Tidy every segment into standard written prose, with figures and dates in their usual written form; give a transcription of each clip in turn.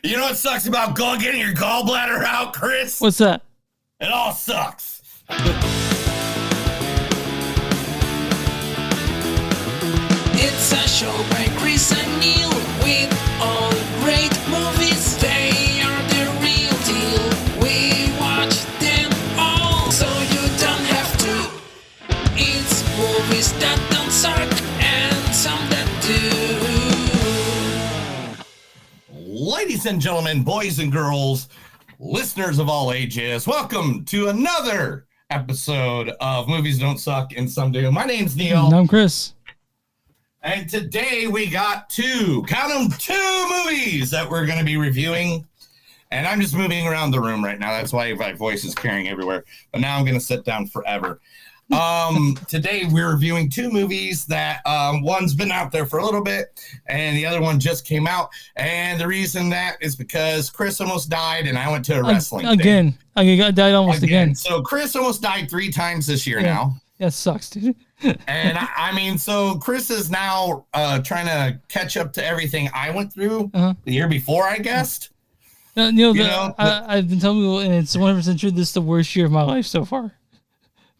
You know what sucks about getting your gallbladder out, Chris? What's that? It all sucks. It's a show by Chris and Neil with all great movies. They are the real deal. We watch them all, so you don't have to. It's movies that don't suck and some that do. Ladies and gentlemen, boys and girls, listeners of all ages, welcome to another episode of Movies Don't Suck and Some Do. My name's Neil. And I'm Chris. And today we got two movies that we're going to be reviewing. And I'm just moving around the room right now. That's why my voice is carrying everywhere. But now I'm going to sit down forever. Today we're reviewing two movies that one's been out there for a little bit and the other one just came out. And the reason that is because Chris almost died and I went to a wrestling again. I died almost again. So Chris almost died 3 times this year now. That sucks, dude. And I mean, so Chris is now trying to catch up to everything I went through the year before, I guessed. I've been telling people, and it's 100% true, this is the worst year of my life so far.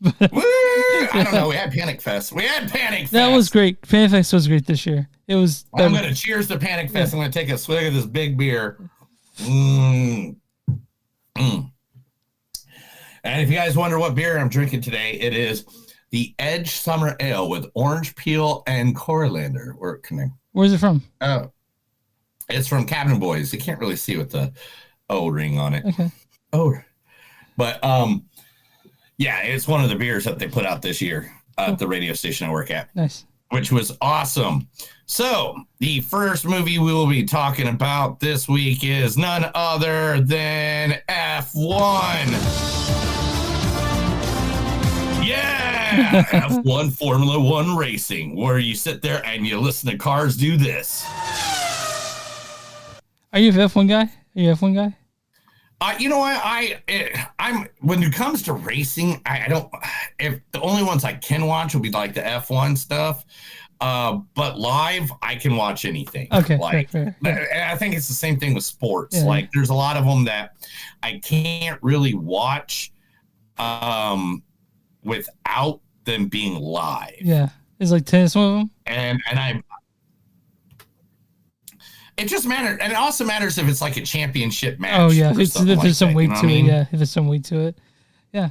I don't know. We had Panic Fest. That was great. Panic Fest was great this year. It was. I'm going to cheers to Panic Fest. I'm going to take a swig of this big beer. And if you guys wonder what beer I'm drinking today, it is the Edge Summer Ale with orange peel and coriander. Where's it from? Oh, it's from Cabin Boys. You can't really see with the O ring on it. Okay. Oh, but yeah, it's one of the beers that they put out this year at the radio station I work at. Nice. Which was awesome. So the first movie we will be talking about this week is none other than F1. Yeah, F1 Formula One racing, where you sit there and you listen to cars do this. Are you an F1 guy? You know what? I'm when it comes to racing, I don't. If the only ones I can watch will be like the F1 stuff, but live I can watch anything. Okay, fair. I think it's the same thing with sports. Yeah. Like there's a lot of them that I can't really watch, without them being live. Yeah, it's like tennis, one of them. And it just matters, and it also matters if it's like a championship match. Oh yeah, if there's some weight to it. Yeah, if there's some weight to it. Yeah.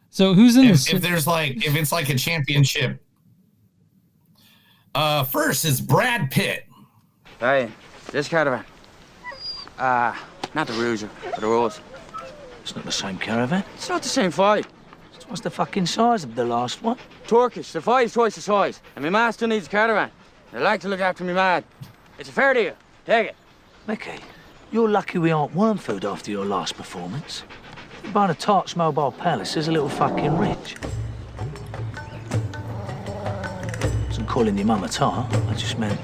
So who's in this? If it's like a championship. First is Brad Pitt. Hey, this caravan. Not the Rouge, but the Rose. It's not the same caravan. It's not the same fight. What's the fucking size of the last one? Turkish, the five's twice the size. And my ma still needs a caravan. I like to look after me man. It's a fair deal. Take it. Mickey, you're lucky we aren't worm food after your last performance. Buying a Tarts Mobile Palace is a little fucking rich. Wasn't calling your mum a tart, I just meant...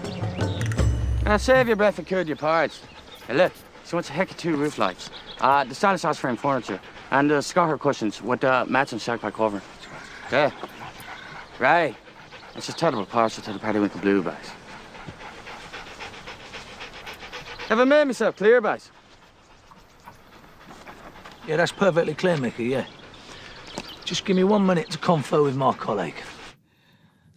Now save your breath and cure your parts. Hey, look, she wants a heck of 2 roof lights. The stylish house frame furniture. And the scarfer cushions with the matching shag pack cover. Okay. Right. It's just terrible partial to the Periwinkle Blue bags. Have I made myself clear, guys? Yeah, that's perfectly clear, Mickey, yeah. Just give me 1 minute to confer with my colleague.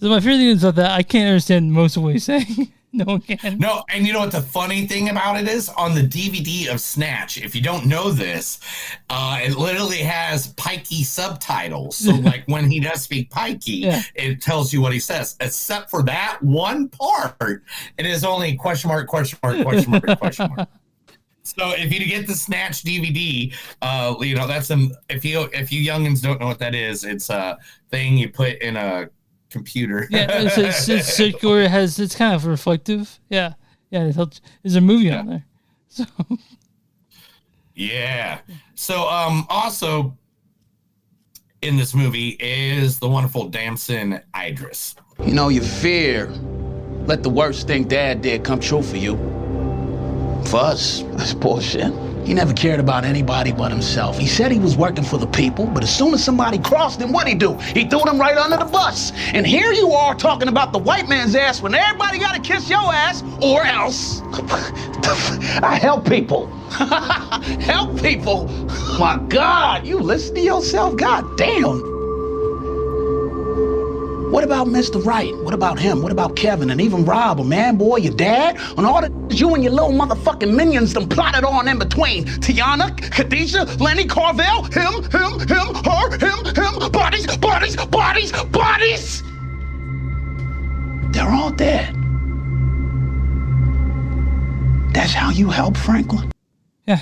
So my favorite thing is that I can't understand most of what he's saying. No one can. No, and you know what the funny thing about it is? On the DVD of Snatch, if you don't know this, it literally has Pikey subtitles. So like when he does speak Pikey, it tells you what he says. Except for that one part, it is only question mark. So if you get the Snatch DVD, that's if you youngins don't know what that is, it's a thing you put in a computer. Yeah, it's circular. It's kind of reflective. Yeah. There's a movie on there. So yeah. So also in this movie is the wonderful Damson Idris. You know, you fear. Let the worst thing Dad did come true for you. For us, that's bullshit. He never cared about anybody but himself. He said he was working for the people, but as soon as somebody crossed him, what'd he do? He threw them right under the bus. And here you are talking about the white man's ass when everybody gotta kiss your ass, or else. I help people. Help people? My God, you listen to yourself? God damn. What about Mr. Wright? What about him? What about Kevin and even Rob, or man, boy, your dad? And all that you and your little motherfucking minions done plotted on in between. Tiana, Khadijah, Lenny, Carvel, him, her, him, bodies. They're all dead. That's how you help Franklin? Yeah.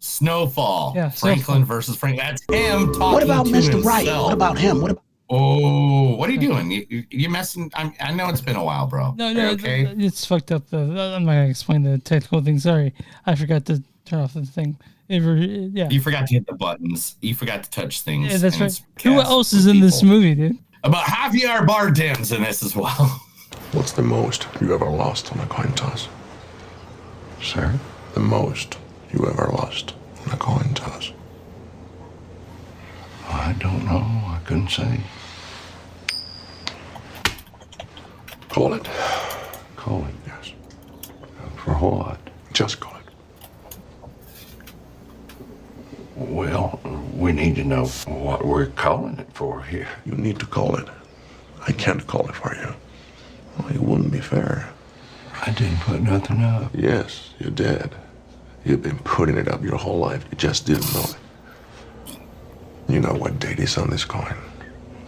Snowfall. Yeah, Franklin Snowfall. versus Franklin. That's him talking What about to Mr. himself. Wright? What about him? What about... Oh, what are you doing? You messing? I know it's been a while, bro. No, okay. it's fucked up. I'm not gonna explain the technical thing. Sorry, I forgot to turn off the thing. Yeah. You forgot to hit the buttons. You forgot to touch things. Yeah, that's and right. Who else is in this movie, dude? About Javier Bardem's in this as well. What's the most you ever lost on a coin toss? Sir? The most you ever lost on a coin toss? I don't know. I couldn't say. Call it. Call it. Yes. For what? Just call it. Well, we need to know what we're calling it for here. You need to call it. I can't call it for you. Well, it wouldn't be fair. I didn't put nothing up. Yes, you did. You've been putting it up your whole life. You just didn't know it. You know what date is on this coin?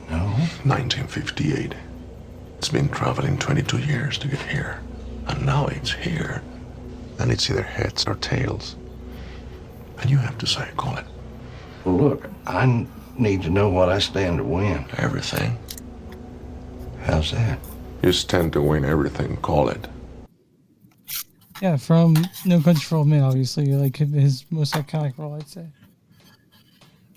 No. 1958. It's been traveling 22 years to get here. And now it's here. And it's either heads or tails. And you have to say, call it. Well, look, I need to know what I stand to win. Everything. How's that? You stand to win everything, call it. Yeah, from No Country for Old Men, obviously, like his most iconic role, I'd say.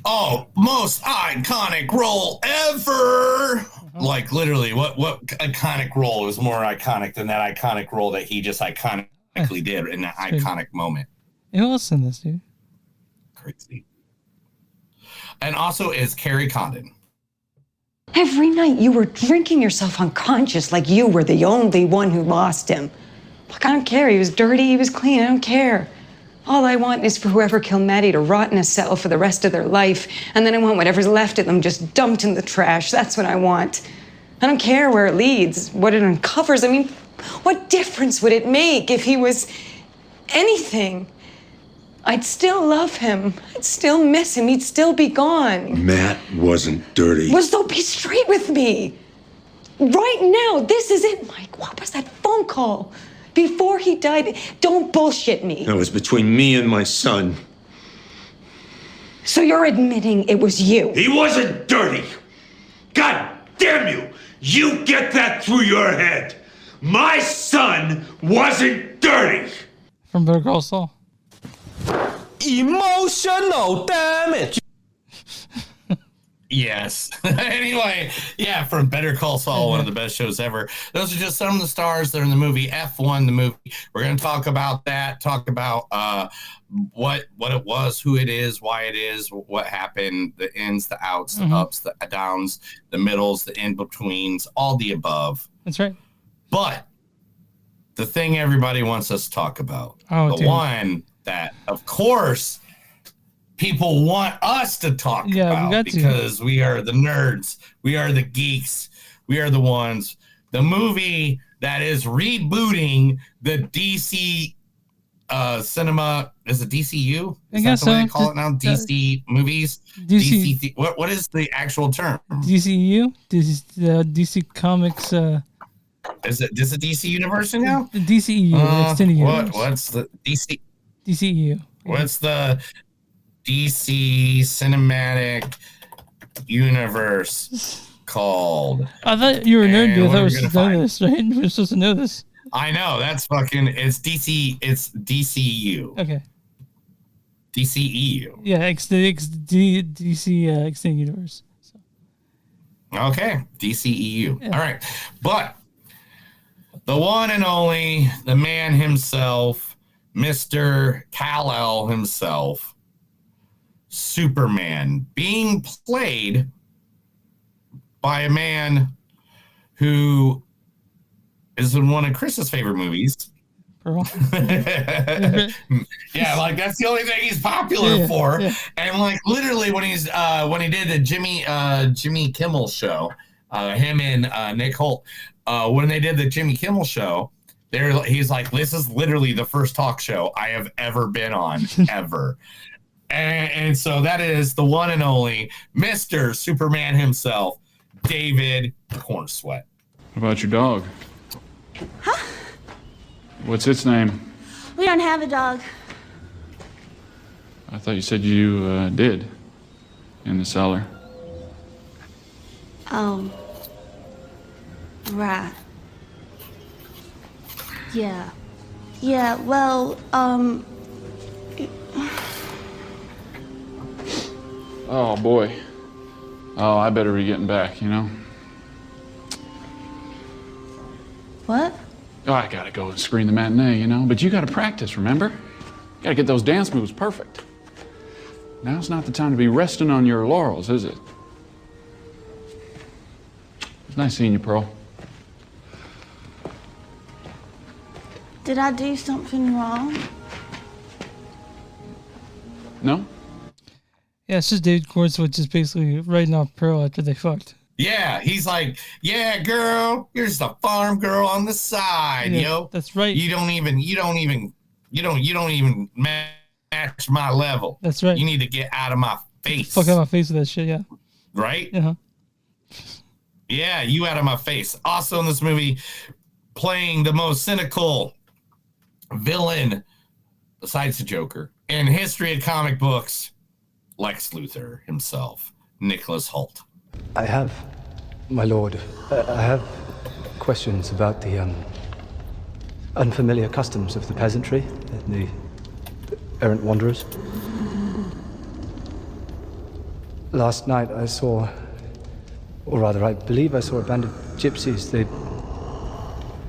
Oh, most iconic role ever! Like literally, what iconic role was more iconic than that iconic role that he just iconically did in that iconic moment? Who else in this, dude? Crazy. And also is Carrie Condon. Every night you were drinking yourself unconscious like you were the only one who lost him. Look, I don't care. He was dirty, he was clean. I don't care. All I want is for whoever killed Maddie to rot in a cell for the rest of their life. And then I want whatever's left of them just dumped in the trash. That's what I want. I don't care where it leads, what it uncovers. I mean, what difference would it make if he was anything? I'd still love him. I'd still miss him. He'd still be gone. Matt wasn't dirty. Well, so be straight with me. Right now, this is it, Mike. What was that phone call? Before he died, don't bullshit me. That was between me and my son. So you're admitting it was you? He wasn't dirty. God damn you. You get that through your head. My son wasn't dirty. From Better Call Saul. Emotional damage. Yes. Anyway, yeah, from Better Call Saul, one of the best shows ever. Those are just some of the stars that are in the movie F1, the movie. We're going to talk about that, talk about what it was, who it is, why it is, what happened, the ins, the outs, the ups, the downs, the middles, the in-betweens, all the above. That's right. But the thing everybody wants us to talk about, one that, of course, people want us to talk about because we are the nerds, we are the geeks, we are the ones. The movie that is rebooting the DC cinema, is it DCU? Is that the way they call it now? DC movies? DC. What is the actual term? DCEU? DC Comics. Is it DC Universe now? The DCEU. Extended Universe. What's the DC? DCEU. What's the DC Cinematic Universe called? I thought you were a nerd, dude. I thought we were supposed to know this, right? We're supposed to know this. I know. That's fucking... It's DC... It's DCU. Okay. DCEU. Yeah, DC Extended Universe. So. Okay. DCEU. Yeah. All right. But the one and only, the man himself, Mr. Kal-El himself, Superman, being played by a man who is in one of Chris's favorite movies, Pearl. Yeah, like that's the only thing he's popular for. Yeah. And like literally when he did the Jimmy Kimmel show, him and Nick Holt, when they did the Jimmy Kimmel show, he's like, this is literally the first talk show I have ever been on, ever. And so that is the one and only Mr. Superman himself, David Cornsweat. What about your dog? Huh? What's its name? We don't have a dog. I thought you said you did. In the cellar. Oh. Right. Yeah. Yeah, well, Oh, boy. Oh, I better be getting back, you know? What? Oh, I gotta go and screen the matinee, you know? But you gotta practice, remember? You gotta get those dance moves perfect. Now's not the time to be resting on your laurels, is it? It's nice seeing you, Pearl. Did I do something wrong? No? Yeah, it's just David Cornsweat just basically writing off Pearl after they fucked. Yeah, he's like, yeah, girl, you're just a farm girl on the side, yo. That's right. You don't even match my level. That's right. You need to get out of my face. Fuck out my face with that shit, yeah. Right? Uh-huh. Yeah, you out of my face. Also in this movie, playing the most cynical villain, besides the Joker, in history of comic books, Lex Luthor himself, Nicholas Hoult. I have, my lord. I have questions about the unfamiliar customs of the peasantry and the errant wanderers. Last night I saw, or rather I believe I saw a band of gypsies. They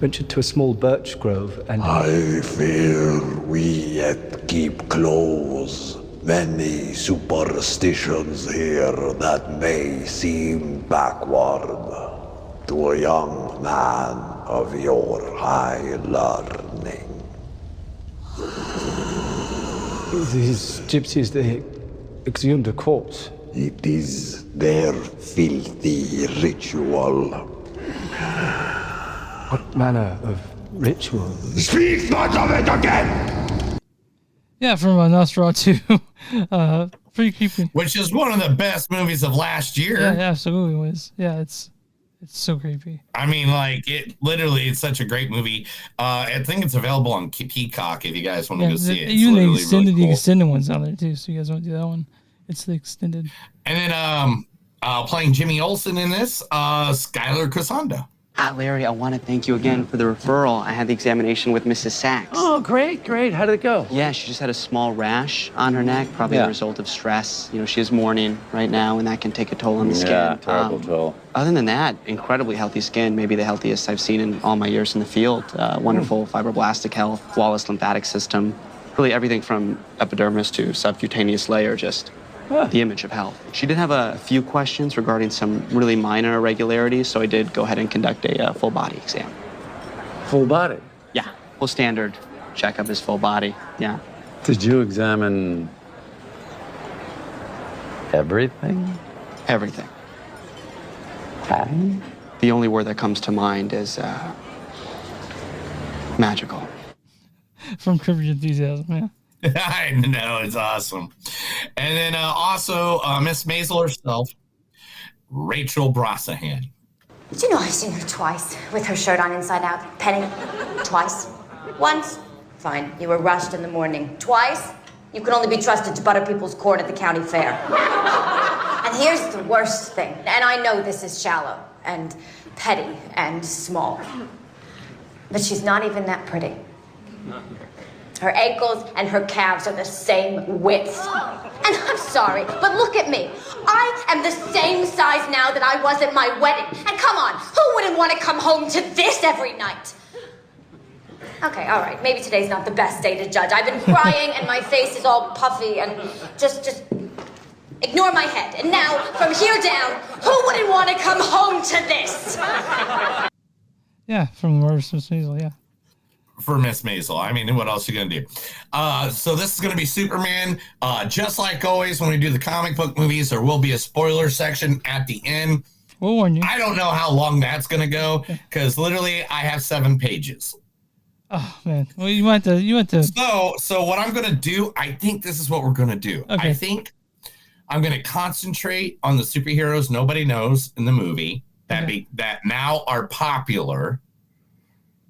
ventured to a small birch grove and... I fear we yet keep close. Many superstitions here that may seem backward to a young man of your high learning. These gypsies, they exhumed a corpse. It is their filthy ritual. What manner of ritual? Speak not of it again! Yeah, from Nosferatu. Pretty creepy. Which is one of the best movies of last year. Yeah, it absolutely was. Yeah, it's so creepy. I mean, like, it's such a great movie. I think it's available on Peacock if you guys want to go see it. Even the really extended one's on there too, so you guys want to do that one. It's the extended. And then playing Jimmy Olsen in this, Skylar Cassandra. Larry, I want to thank you again for the referral. I had the examination with Mrs. Sachs. Oh, great. How did it go? Yeah, she just had a small rash on her neck, probably a result of stress. You know, she is mourning right now, and that can take a toll on the skin. Yeah, terrible toll. Other than that, incredibly healthy skin, maybe the healthiest I've seen in all my years in the field. Wonderful fibroblastic health, flawless lymphatic system, really everything from epidermis to subcutaneous layer, just the image of health. She did have a few questions regarding some really minor irregularities, so I did go ahead and conduct a full body exam. Full body? Yeah, full standard checkup is full body, yeah. Did you examine everything? Everything. The only word that comes to mind is magical. From Curb Your Enthusiasm, yeah. I know, it's awesome. And then also Miss Maisel herself, Rachel Brosnahan. Did you know I've seen her twice with her shirt on inside out? Penny, twice. Once, fine, you were rushed in the morning. Twice, you could only be trusted to butter people's corn at the county fair. And here's the worst thing, and I know this is shallow and petty and small, but she's not even that pretty. Her ankles and her calves are the same width. And I'm sorry, but look at me. I am the same size now that I was at my wedding. And come on, who wouldn't want to come home to this every night? Okay, all right, maybe today's not the best day to judge. I've been crying and my face is all puffy and just ignore my head. And now, from here down, who wouldn't want to come home to this? Yeah, from the Murder Miss Maisel, yeah. for Miss Maisel. I mean, what else are you gonna do? So this is gonna be Superman. Just like always, when we do the comic book movies, there will be a spoiler section at the end. We'll warn you. I don't know how long that's gonna go because literally I have 7 pages. Oh man, well you want to. So what I'm gonna do? I think this is what we're gonna do. Okay. I think I'm gonna concentrate on the superheroes nobody knows in the movie that now are popular.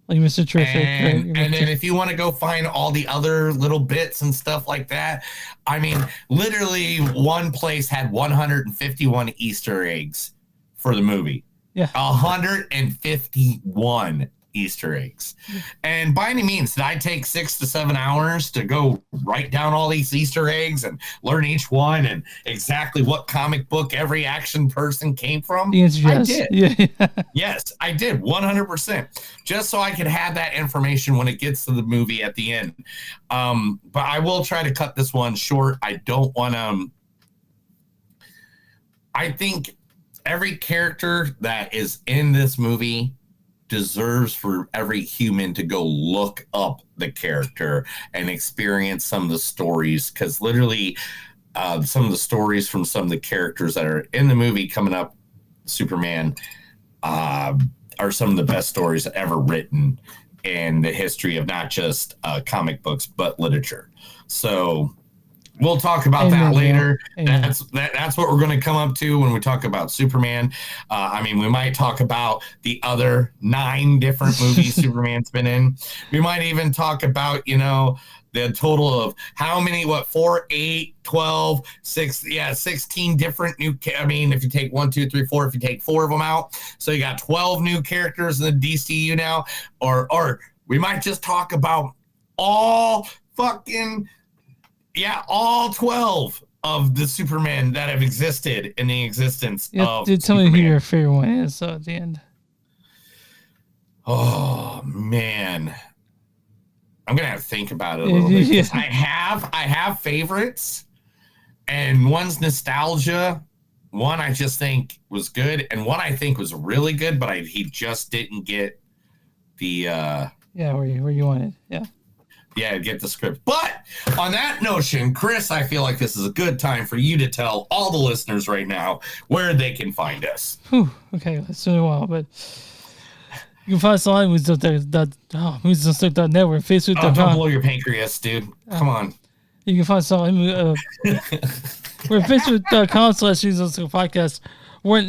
Like Mr. Terrific. And then if you want to go find all the other little bits and stuff like that, I mean, literally one place had 151 Easter eggs for the movie. Yeah. 151 Easter eggs. And by any means, did I take 6 to 7 hours to go write down all these Easter eggs and learn each one and exactly what comic book every action person came from? The answer is yes. yes. Yeah. Yes, I did 100%. Just so I could have that information when it gets to the movie at the end. But I will try to cut this one short. I don't want to. I think every character that is in this movie deserves for every human to go look up the character and experience some of the stories, because literally some of the stories from some of the characters that are in the movie coming up, Superman, are some of the best stories ever written in the history of not just comic books but literature. So we'll talk about that later. That's what we're going to come up to when we talk about Superman. I mean, we might talk about the other 9 different movies Superman's been in. We might even talk about, the total of how many, 4, 8, 12, 6, 16 different new, I mean, if you take 1, 2, 3, 4, if you take 4 of them out, so you got 12 new characters in the DCEU now, or we might just talk about all 12 of the Supermen that have existed in the existence of Tell Superman. me who your favorite one is, so at the end. Oh, man. I'm going to have to think about it a little bit. Yeah. I have favorites, and one's nostalgia. One I just think was good, and one I think was really good, but he just didn't get the... where you want it. Yeah, get the script. But on that notion, Chris, I feel like this is a good time for you to tell all the listeners right now where they can find us. Whew, okay, it's been a while, but you can find us on moviesonstuck.net. We're Facebook.com. Don't blow your pancreas, dude. Come on. You can find us on we're Facebook.com/moviesonstuck podcast. We're on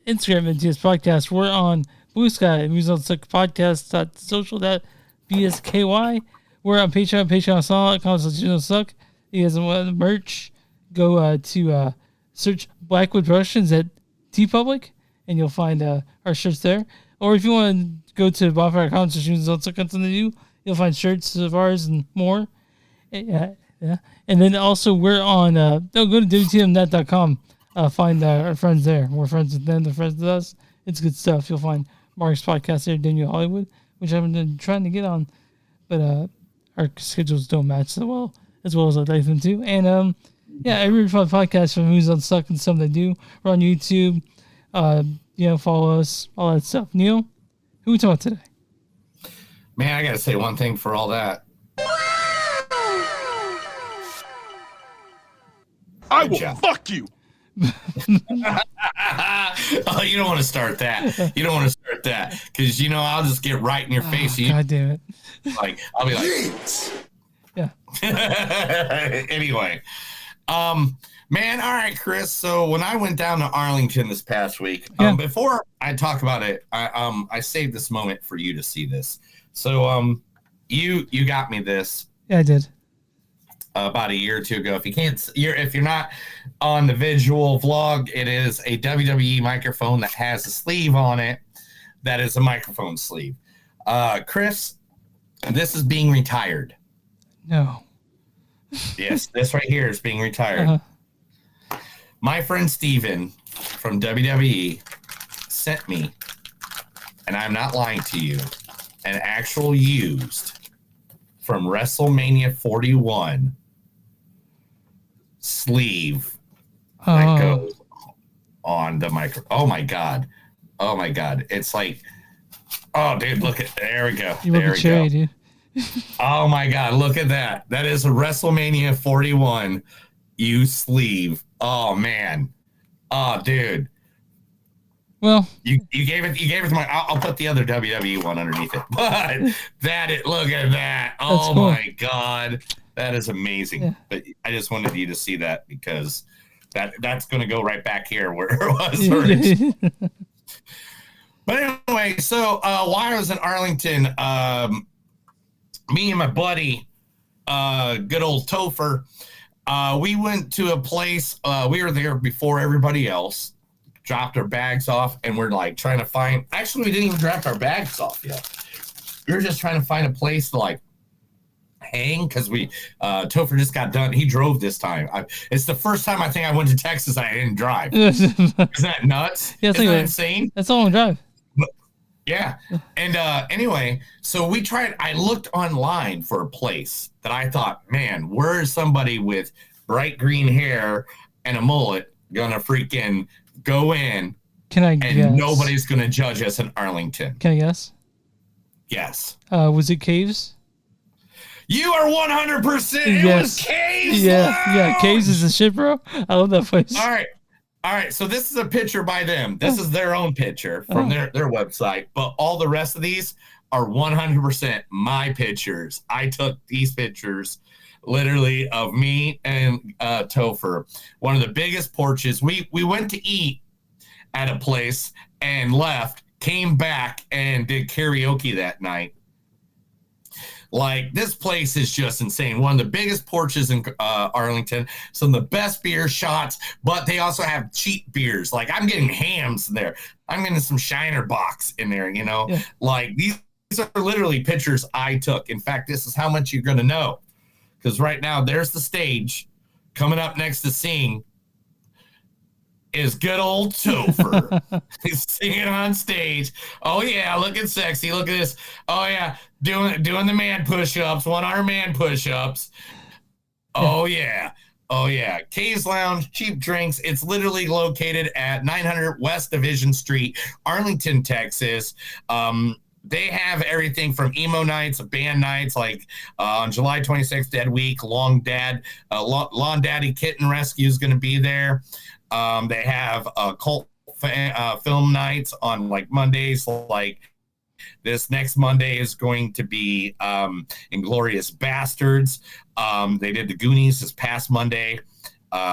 Instagram at MTS Podcast. We're on Bluesky at moviesonstuck.social.bsky. We're on Patreon.com/suck. You guys want the merch? Go to search Blackwood Productions at TeePublic, and you'll find our shirts there. Or if you want to go to bonfire.com/something you'll find shirts of ours and more. Yeah. And then also we're on. Go to WTMnet.com. Find our friends there. We're friends with them. They're friends with us. It's good stuff. You'll find Mark's podcast there, Daniel Hollywood, which I've been trying to get on, but our schedules don't match so well as I'd like them to. And every podcast from Who's Unstuck and something they do. We're on YouTube. Follow us, all that stuff. Neil, who we talking today? Man, I gotta say one thing for all that. I will fuck you. Oh, you don't want to start that. You don't want to start that because I'll just get right in your face. God damn it! Like I'll be like, yeah. Anyway, man, all right, Chris. So when I went down to Arlington this past week, before I talk about it, I saved this moment for you to see this. So you got me this. Yeah, I did. About a year or two ago. If you're not on the visual vlog, it is a WWE microphone that has a sleeve on it. That is a microphone sleeve. Chris, this is being retired. No. Yes, this right here is being retired. My friend Steven from WWE sent me, and I'm not lying to you, an actual used from WrestleMania 41 sleeve that goes on the micro. Oh my god. It's like, oh dude, look at, there we go. You look at Cherry, dude. Oh my God, look at that. That is a WrestleMania 41 U sleeve. Oh man. Oh dude. Well, you gave it to my. I'll put the other WWE one underneath it. But look at that. Oh cool. my God. That is amazing. Yeah. But I just wanted you to see that because that's going to go right back here where it was. But anyway, so while I was in Arlington, me and my buddy, good old Topher, we went to a place. We were there before everybody else, dropped our bags off, and we're like trying to find. Actually, we didn't even drop our bags off yet. We were just trying to find a place to like hang because Topher just got done. He drove this time. It's the first time I think I went to Texas and I didn't drive. Isn't that nuts? Yeah, Isn't that insane? That's all on drive. Yeah. And anyway, so I looked online for a place that I thought, man, where is somebody with bright green hair and a mullet gonna freaking go in? Can I guess? And nobody's gonna judge us in Arlington. Can I guess? Yes. Was it Caves? You are 100%. It was Caves. Yeah. Caves is the shit, bro. I love that place. All right, so this is a picture by them. This is their own picture from their website, but all the rest of these are 100% my pictures. I took these pictures literally of me and Topher. One of the biggest porches. We went to eat at a place and left, came back and did karaoke that night. Like, this place is just insane. One of the biggest porches in Arlington. Some of the best beer shots, but they also have cheap beers. Like, I'm getting hams there. I'm getting some Shiner Box in there, you know? Yeah. Like, these are literally pictures I took. In fact, this is how much you're going to know. Because right now, there's the stage. Coming up next to sing is good old Topher. He's singing on stage. Oh, yeah, looking sexy. Look at this. Oh, yeah, doing the man push-ups, one-arm man push-ups. Oh, yeah. Oh, yeah. Caves Lounge, cheap drinks. It's literally located at 900 West Division Street, Arlington, Texas. They have everything from emo nights, band nights, like on July 26th, Dead Week, Lawn Daddy Kitten Rescue is going to be there. They have cult film nights on like Mondays. Like this next Monday is going to be Inglourious Bastards. They did the Goonies this past Monday.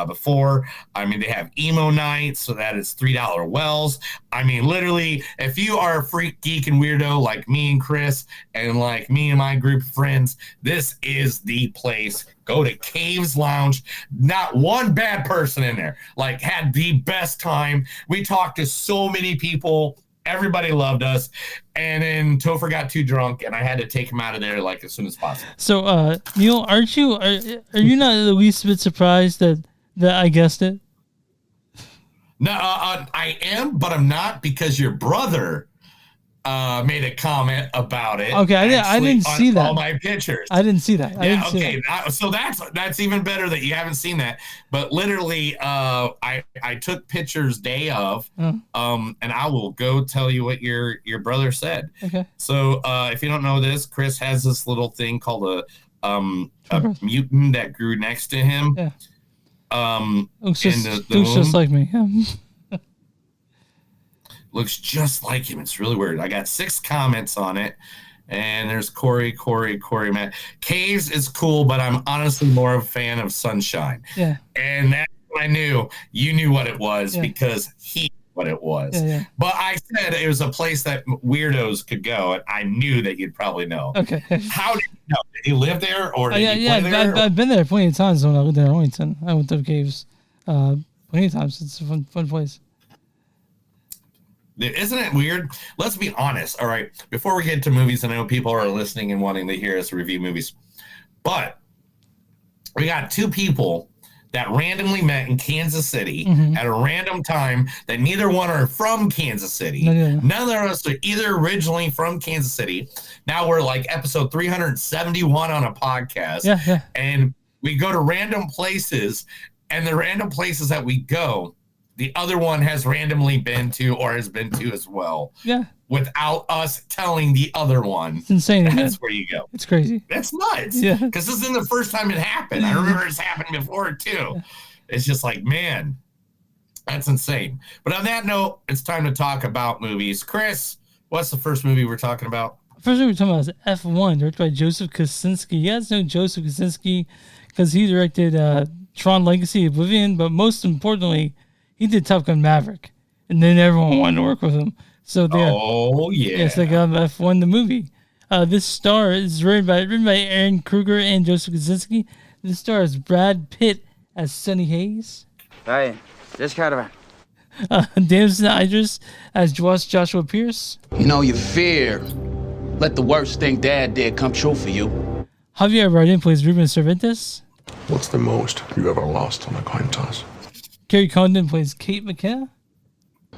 Before, I mean, they have emo nights, so that is $3 wells. I mean, literally, if you are a freak, geek, and weirdo like me and Chris, and like me and my group of friends, this is the place. Go to Caves Lounge. Not one bad person in there. Like, had the best time. We talked to so many people. Everybody loved us. And then Topher got too drunk, and I had to take him out of there like as soon as possible. So, Neil, are you not the least bit surprised that I guessed it? No, I am, but I'm not, because your brother made a comment about it. Okay, I didn't see that. All my pictures. I didn't see that. So that's even better that you haven't seen that. But literally, I took pictures day of, and I will go tell you what your brother said. Okay. So if you don't know this, Chris has this little thing called a mutant that grew next to him. Yeah. Looks just like me. Looks just like him. It's really weird. I got 6 comments on it, and there's Corey, Matt. Caves is cool, but I'm honestly more of a fan of Sunshine. Yeah. And that's when I knew you knew what it was, because he knew what it was. Yeah. But I said it was a place that weirdos could go, and I knew that you'd probably know. Okay. How did you know? Did you live there, or did you play there? I've been there plenty of times when I lived in Arlington. I went to Caves plenty of times. It's a fun place. Isn't it weird? Let's be honest. All right. Before we get to movies, I know people are listening and wanting to hear us review movies, but we got 2 people that randomly met in Kansas City at a random time that neither one are from Kansas City. No. None of us are either originally from Kansas City. Now we're like episode 371 on a podcast. Yeah. And we go to random places, and the random places that we go the other one has randomly been to or has been to as well. Yeah. Without us telling the other one. It's insane. That's where you go. It's crazy. That's nuts. Yeah. Because this isn't the first time it happened. I remember it's happened before too. It's just like, man, that's insane. But on that note, it's time to talk about movies. Chris, what's the first movie we're talking about? First movie we're talking about is F1, directed by Joseph Kosinski. You guys know Joseph Kosinski because he directed Tron Legacy, Oblivion, but most importantly, he did Top Gun Maverick. And then everyone wanted to work with him. So they yes, they got F1 the movie. This star is written by Aaron Kruger and Joseph Kosinski. This stars Brad Pitt as Sonny Hayes. Hey, this caravan. Damson Idris as Joshua Pierce. You know, you fear. Let the worst thing Dad did come true for you. Javier Bardem plays Ruben Cervantes. What's the most you ever lost on a coin toss? Carrie Condon plays Kate McKenna.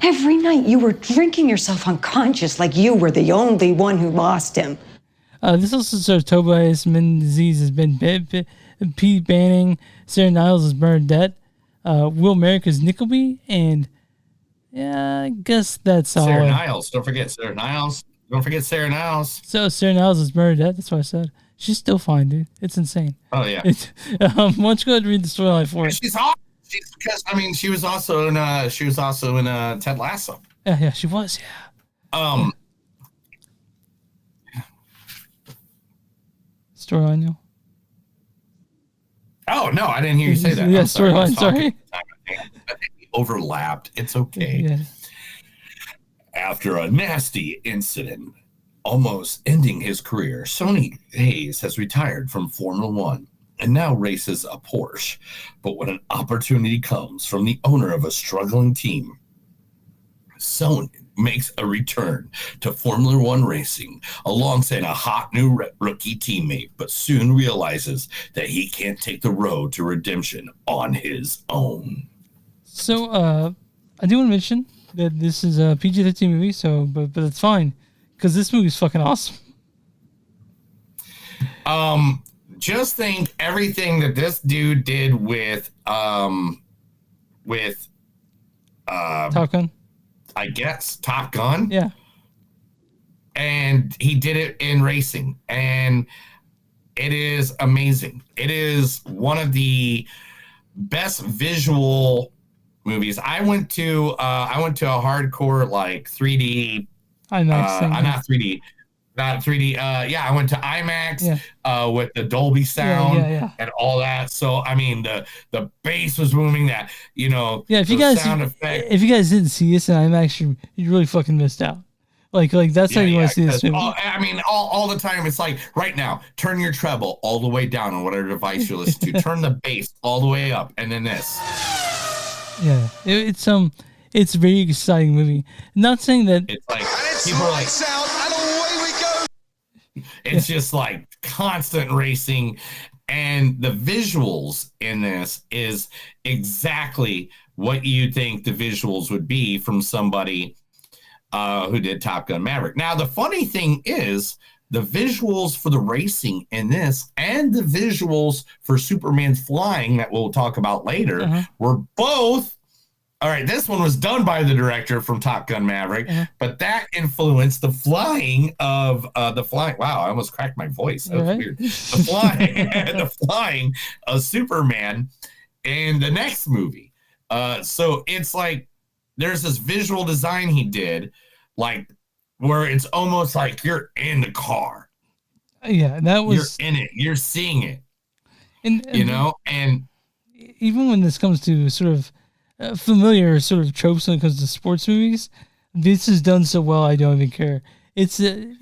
Every night you were drinking yourself unconscious like you were the only one who lost him. This also stars Tobias Menzies as Ben Pete Banning, Sarah Niles as Bernadette, Will Merrick as Nickleby, and yeah, I guess that's all. Sarah Niles. Don't forget Sarah Niles. So Sarah Niles is Bernadette. That's what I said. She's still fine, dude. It's insane. Oh yeah. Why don't you go ahead and read the storyline for us? She's awesome. Because she was also in Ted Lasso. Yeah, she was. Yeah. Storyline, Neil. Oh no, I didn't hear you say that. Yeah, storyline. Sorry. I think we overlapped. It's okay. Yeah. After a nasty incident almost ending his career, Sonny Hayes has retired from Formula One and now races a Porsche. But when an opportunity comes from the owner of a struggling team, Sonny makes a return to Formula One racing alongside a hot new rookie teammate, but soon realizes that he can't take the road to redemption on his own. So, I do want to mention that this is a PG-13 movie, so but it's fine because this movie is fucking awesome. Just think everything that this dude did with Top Gun. I guess Top Gun. Yeah. And he did it in racing, and it is amazing. It is one of the best visual movies. I went to a hardcore like 3D. Not 3D. Not 3D. I went to IMAX with the Dolby sound and all that. So I mean, the bass was booming. That if you guys didn't see this in IMAX, you really fucking missed out. Like that's how you want to see this movie. All the time. It's like right now, turn your treble all the way down on whatever device you're listening to. Turn the bass all the way up, and then this. Yeah, it's a very exciting movie. Not saying that it's like people are like. It's just like constant racing, and the visuals in this is exactly what you think the visuals would be from somebody who did Top Gun Maverick. Now, the funny thing is the visuals for the racing in this and the visuals for Superman flying that we'll talk about later were both. All right, this one was done by the director from Top Gun Maverick, but that influenced the flying of Wow, I almost cracked my voice. That was weird. The flying of Superman in the next movie. So it's like there's this visual design he did, like where it's almost like you're in the car. Yeah, that was you're in it. You're seeing it. And and even when this comes to sort of familiar sort of tropes when it comes to sports movies, this is done so well I don't even care. It's I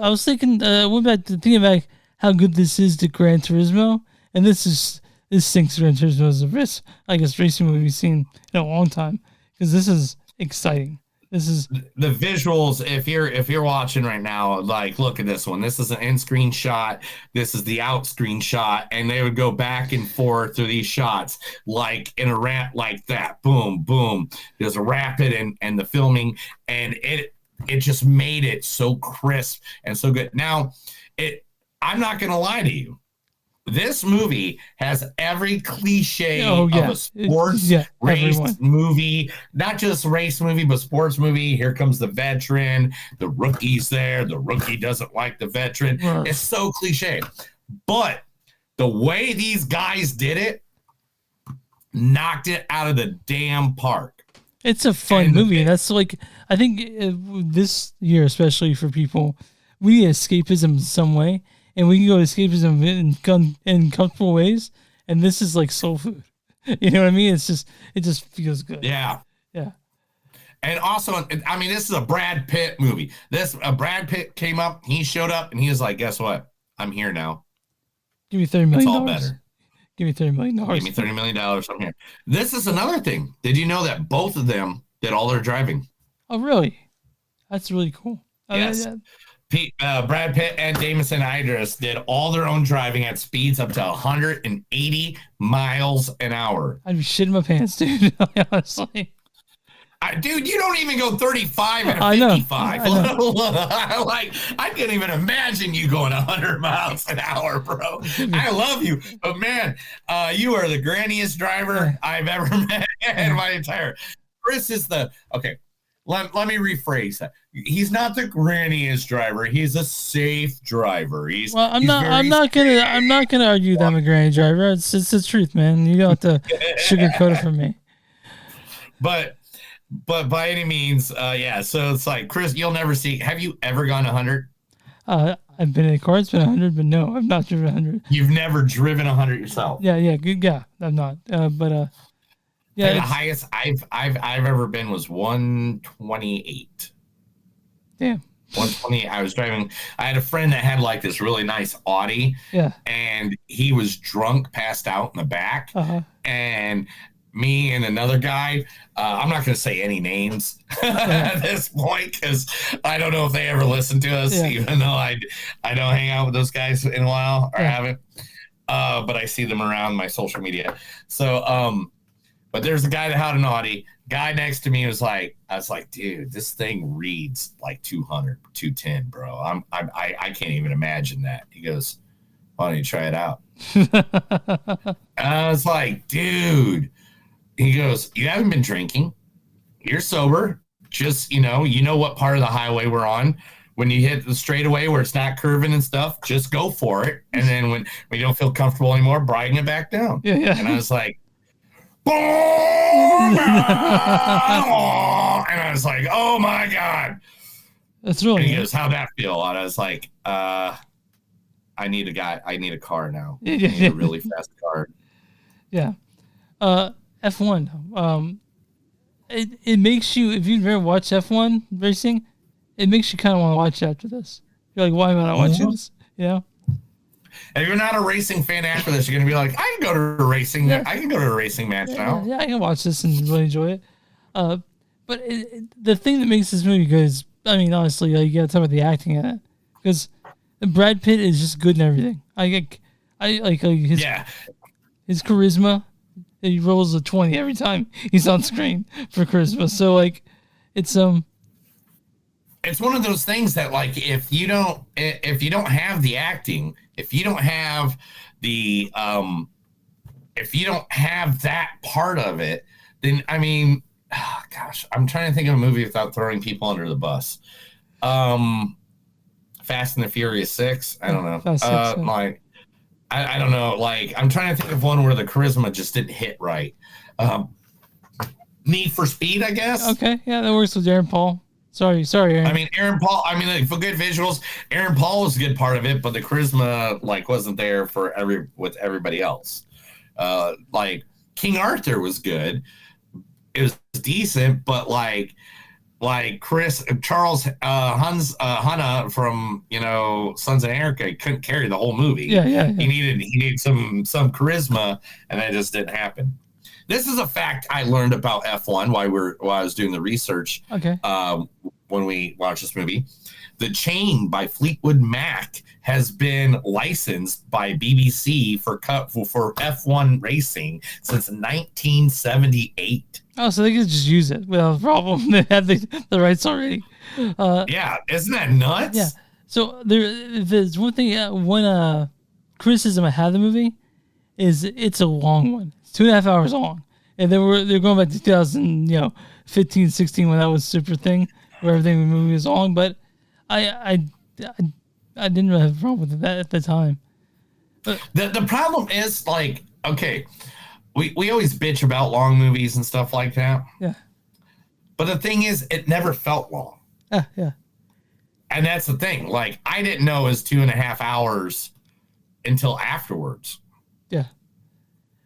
was thinking went back to thinking about how good this is to Gran Turismo, and this sinks Gran Turismo as a racing movie we've seen in a long time, because this is exciting. This is the visuals. If you're watching right now, like, look at this one. This is an in-screen shot. This is the out-screen shot, and they would go back and forth through these shots, like in a ramp, like that. Boom, boom. There's a rapid and the filming, and it just made it so crisp and so good. Now, I'm not gonna lie to you. This movie has every cliche Oh, yeah. of a sports race everyone. movie, not just race movie, but sports movie. Here comes the veteran. The rookie's there. The rookie doesn't like the veteran. It's so cliche. But the way these guys did it, knocked it out of the damn park. It's a fun movie. That's like, I think this year, especially for people, we need escapism in some way, and we can go escapism in comfortable ways. And this is like soul food. You know what I mean? It just feels good. Yeah. Yeah. And also, I mean, this is a Brad Pitt movie. Brad Pitt came up, he showed up, and he was like, guess what? I'm here now. Give me $30 million. It's all better. Give me $30 million. Give me $30 million. I'm here. This is another thing. Did you know that both of them did all their driving? Oh, really? That's really cool. Yes. Brad Pitt and Damson Idris did all their own driving at speeds up to 180 miles an hour. I'd be shitting my pants, dude. Honestly. Dude, you don't even go 35 at I know. 55. Like, I can't even imagine you going 100 miles an hour, bro. I love you, but man, you are the granniest driver I've ever met in my entire. Chris is the okay. Let me rephrase that. He's not the granniest driver. He's a safe driver. I'm not gonna argue that I'm a granny driver. It's the truth, man. You don't have to sugarcoat it for me. But by any means, yeah. So it's like, Chris, you'll never see. Have you ever gone 100? I've been in a car. It's been 100, but no, I've not driven 100. You've never driven 100 yourself? Yeah. I'm not. Yeah. The highest I've ever been was 128. Damn. 128. I was driving. I had a friend that had like this really nice Audi. Yeah. And he was drunk, passed out in the back. Uh-huh. And me and another guy, I'm not going to say any names at this point because I don't know if they ever listen to us, even though I don't hang out with those guys in a while or haven't. But I see them around my social media. So, but there's a guy that had an Audi. Guy next to me was like, I was like, dude, this thing reads like 200, 210, bro. I can't even imagine that. He goes, why don't you try it out? I was like, dude. He goes, you haven't been drinking. You're sober. Just, you know what part of the highway we're on. When you hit the straightaway where it's not curving and stuff, just go for it. And then when you don't feel comfortable anymore, briding it back down. Yeah. And I was like, and I was like, oh my God. That's really and he goes, how'd that feel? And I was like, I need a car now. I need a really fast car. Yeah. F1. It makes you, if you've never watched F1 racing, it makes you kind of want to watch it after this. You're like, why am I not watching this? You know? And if you're not a racing fan after this, you're going to be like, I can go to a racing. I can go to a racing match now. Yeah, I can watch this and really enjoy it. But the thing that makes this movie good is, I mean, honestly, you got to talk about the acting in it, because Brad Pitt is just good in everything. I like his charisma. He rolls a 20 every time he's on screen for charisma. So like, it's one of those things that like if you don't have the acting, if you don't have the if you don't have that part of it, then I mean, gosh, I'm trying to think of a movie without throwing people under the bus. Fast and the Furious 6. I don't know. Like I don't know. Like I'm trying to think of one where the charisma just didn't hit right. Need for Speed, I guess. Okay, yeah, that works with Aaron Paul. Sorry, Aaron. I mean, Aaron Paul. I mean, like, for good visuals, Aaron Paul was a good part of it, but the charisma like wasn't there for everybody else. Like King Arthur was good. It was decent, but like Charles Hanna from Sons of Anarchy couldn't carry the whole movie. Yeah. He needed some charisma, and that just didn't happen. This is a fact I learned about F1 while I was doing the research. Okay. When we watched this movie, the chain by Fleetwood Mac has been licensed by BBC for F1 racing since 1978. Oh, so they could just use it without a problem. They have the rights already. Yeah, isn't that nuts? Yeah. So there's one thing. criticism I have of the movie is it's a long one. It's 2.5 hours long. And they're going back to 2015, 16 when that was super thing, where everything in the movie was long. But I didn't really have a problem with that at the time. But the problem is, like, okay, we always bitch about long movies and stuff like that. Yeah. But the thing is, it never felt long. Yeah. And that's the thing. Like, I didn't know it was 2.5 hours until afterwards. Yeah.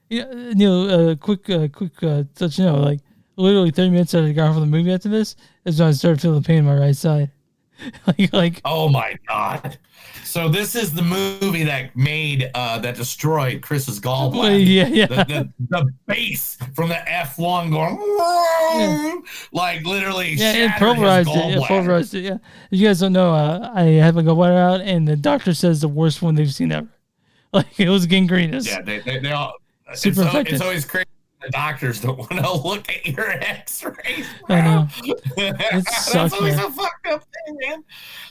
Yeah, quick touch, like, literally 30 minutes after I got off of the movie after this is when I started feeling the pain in my right side. like oh my God. So this is the movie that made that destroyed Chris's gallbladder. Yeah. The bass from the F1 going like literally it pulverized it. It pulverized it. Yeah. If you guys don't know, I had my gallbladder out, and the doctor says the worst one they've seen ever. Like, it was gangrenous. Yeah, they all super infected. It's always crazy. The doctors don't want to look at your X-rays. I know. That's always a fucked up thing, man.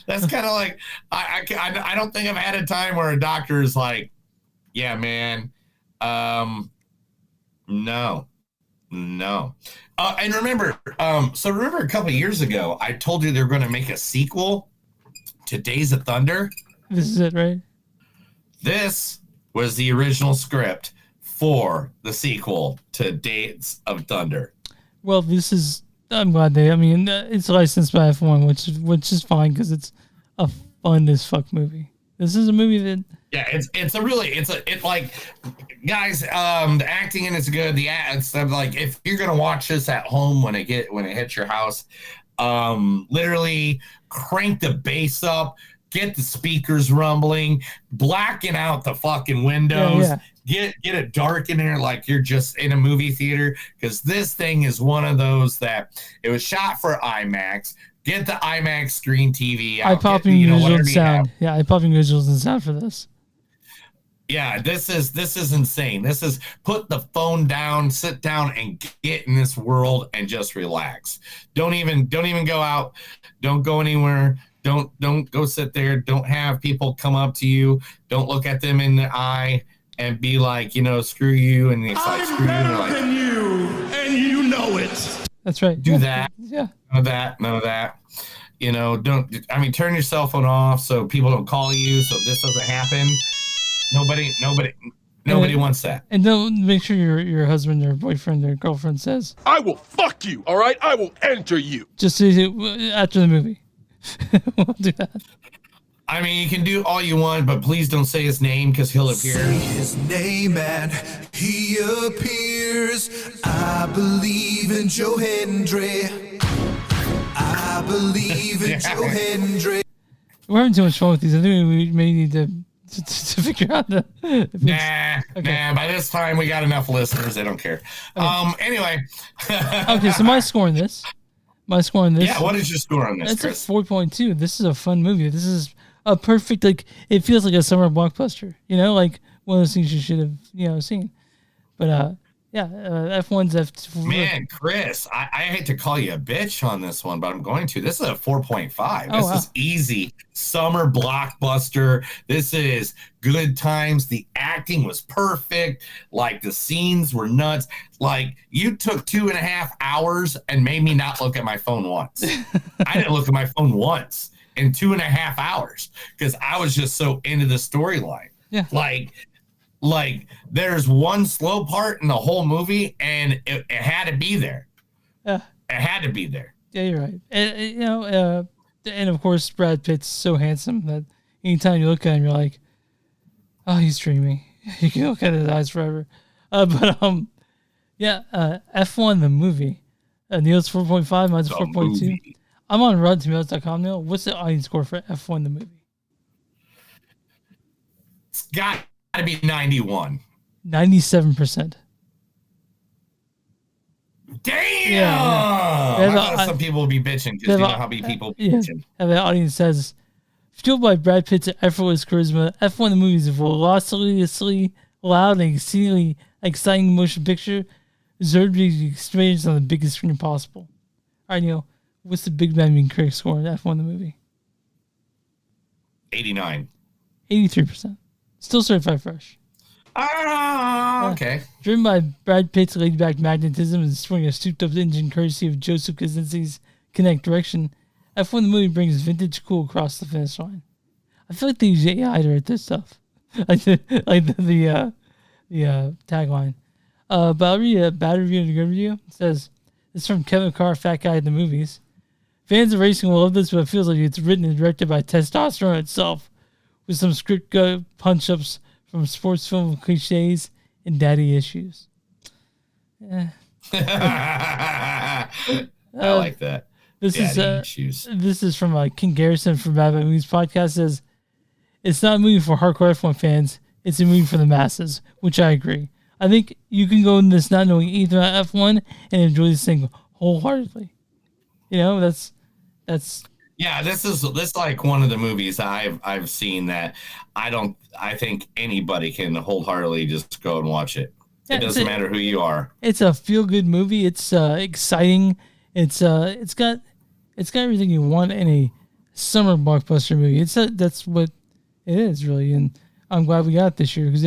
That's kind of like I don't think I've had a time where a doctor is like, yeah, man, no. And remember a couple of years ago, I told you they were going to make a sequel to Days of Thunder. This is it, right? This was the original script for the sequel to Days of Thunder. Well, I'm glad it's licensed by F1, which is fine because it's a fun as fuck movie. This is a movie that guys, the acting in it's good. It's like, if you're gonna watch this at home when it hits your house, literally crank the bass up, get the speakers rumbling, blacken out the fucking windows. Yeah. Get it dark in there like you're just in a movie theater, because this thing is one of those that it was shot for IMAX. Get the IMAX screen TV out. Eye-popping visuals and sound. Yeah, eye-popping visuals and sound for this. Yeah, this is insane. This is put the phone down, sit down, and get in this world and just relax. Don't even go out. Don't go anywhere. Don't go sit there. Don't have people come up to you. Don't look at them in the eye and be like, screw you. And it's like, screw you. Better Like, than you, and you know it. That's right. Do that. Yeah. None of that. Turn your cell phone off so people don't call you, so this doesn't happen. Nobody wants that. And don't make sure your husband or boyfriend or girlfriend says, I will fuck you, all right? I will enter you. Just say it after the movie. We'll do that. You can do all you want, but please don't say his name, because he'll appear. Say his name and he appears. I believe in Joe Hendry. I believe in Joe Hendry. We're having too much fun with these. I think we may need to figure out the. Nah. By this time, we got enough listeners. They don't care. Okay. Anyway. Okay, so my score on this. Yeah, what is your score on this, It's Chris? a 4.2. This is a fun movie. This is a perfect, it feels like a summer blockbuster. Like one of those things you should have, seen. But F1's F. Man, Chris, I hate to call you a bitch on this one, but I'm going to. This is a 4.5. This is easy summer blockbuster. This is good times. The acting was perfect. Like, the scenes were nuts. Like, you took 2.5 hours and made me not look at my phone once. I didn't look at my phone once in 2.5 hours because I was just so into the storyline. Yeah. Like there's one slow part in the whole movie, and it had to be there. Yeah, it had to be there. Yeah, you're right. And, and of course, Brad Pitt's so handsome that anytime you look at him, you're like, oh, he's dreamy. You can look at his eyes forever. F1 the movie. Neil's 4.5, mine's 4.2. I'm on RottenTomatoes.com, Neil. What's the audience score for F1 the movie? It's got to be 91. 97%. Damn! Yeah. Some people will be bitching because you know how many people be bitching. And the audience says, fueled by Brad Pitt's effortless charisma, F1 the movie is a velocitously loud and exceedingly exciting motion picture deserved to be experienced on the biggest screen possible. All right, Neil, what's the Big Bang Being critic score in F1 the movie? 89. 83%. Still certified fresh. Okay. Driven by Brad Pitt's laid-back magnetism and sporting a souped-up engine courtesy of Joseph Kosinski's Connect direction, F1 the movie brings vintage cool across the finish line. I feel like they use AI to write this stuff. like the tagline. But I'll read a bad review and a good review. It says, this is from Kevin Carr, Fat Guy in the Movies. Fans of racing will love this, but it feels like it's written and directed by testosterone itself, with some script punch-ups from sports film cliches and daddy issues. I like that. This is from King Garrison from Bad Bad Movies podcast. Says, it's not a movie for hardcore F1 fans. It's a movie for the masses, which I agree. I think you can go in this not knowing anything about F1 and enjoy this thing wholeheartedly. You know, that's. Yeah, this is like one of the movies I've seen that I think anybody can wholeheartedly just go and watch it. Yeah, it doesn't matter who you are. It's a feel good movie. It's exciting. It's got everything you want in a summer blockbuster movie. That's what it is really, and I'm glad we got it this year because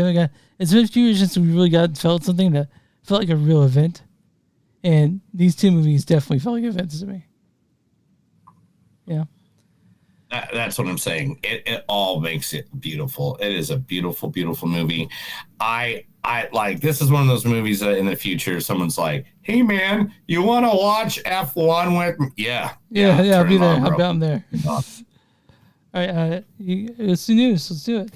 it's been a few years since we really felt something that felt like a real event, and these two movies definitely felt like events to me. Yeah. That's what I'm saying. It all makes it beautiful. It is a beautiful, beautiful movie. I like, this is one of those movies that in the future someone's like, hey man, you want to watch F1 with me? Yeah, I'll be there. I'll bet I'm there. All right, let's do news. Let's do it.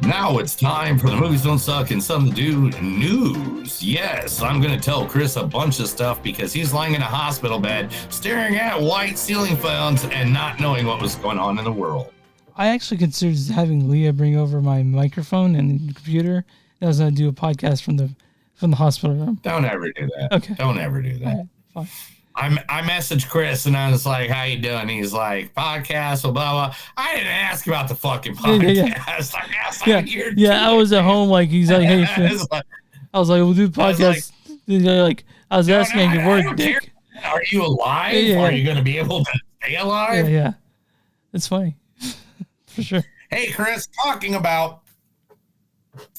Now it's time for the Movies Don't Suck and Some Do news. Yes, I'm going to tell Chris a bunch of stuff because he's lying in a hospital bed, staring at white ceiling fans and not knowing what was going on in the world. I actually considered having Leah bring over my microphone and computer. I was going to do a podcast from the hospital room. Don't ever do that. Okay. Don't ever do that. All right, fine. I messaged Chris and I was like, how you doing? He's like, podcast, blah, blah. I didn't ask about the fucking podcast. I was at home, like, he's like, hey, I was like, we'll do the podcast. I was asking your work, Dick. Are you alive? Yeah. Are you going to be able to stay alive? Yeah. It's funny. For sure. Hey, Chris, talking about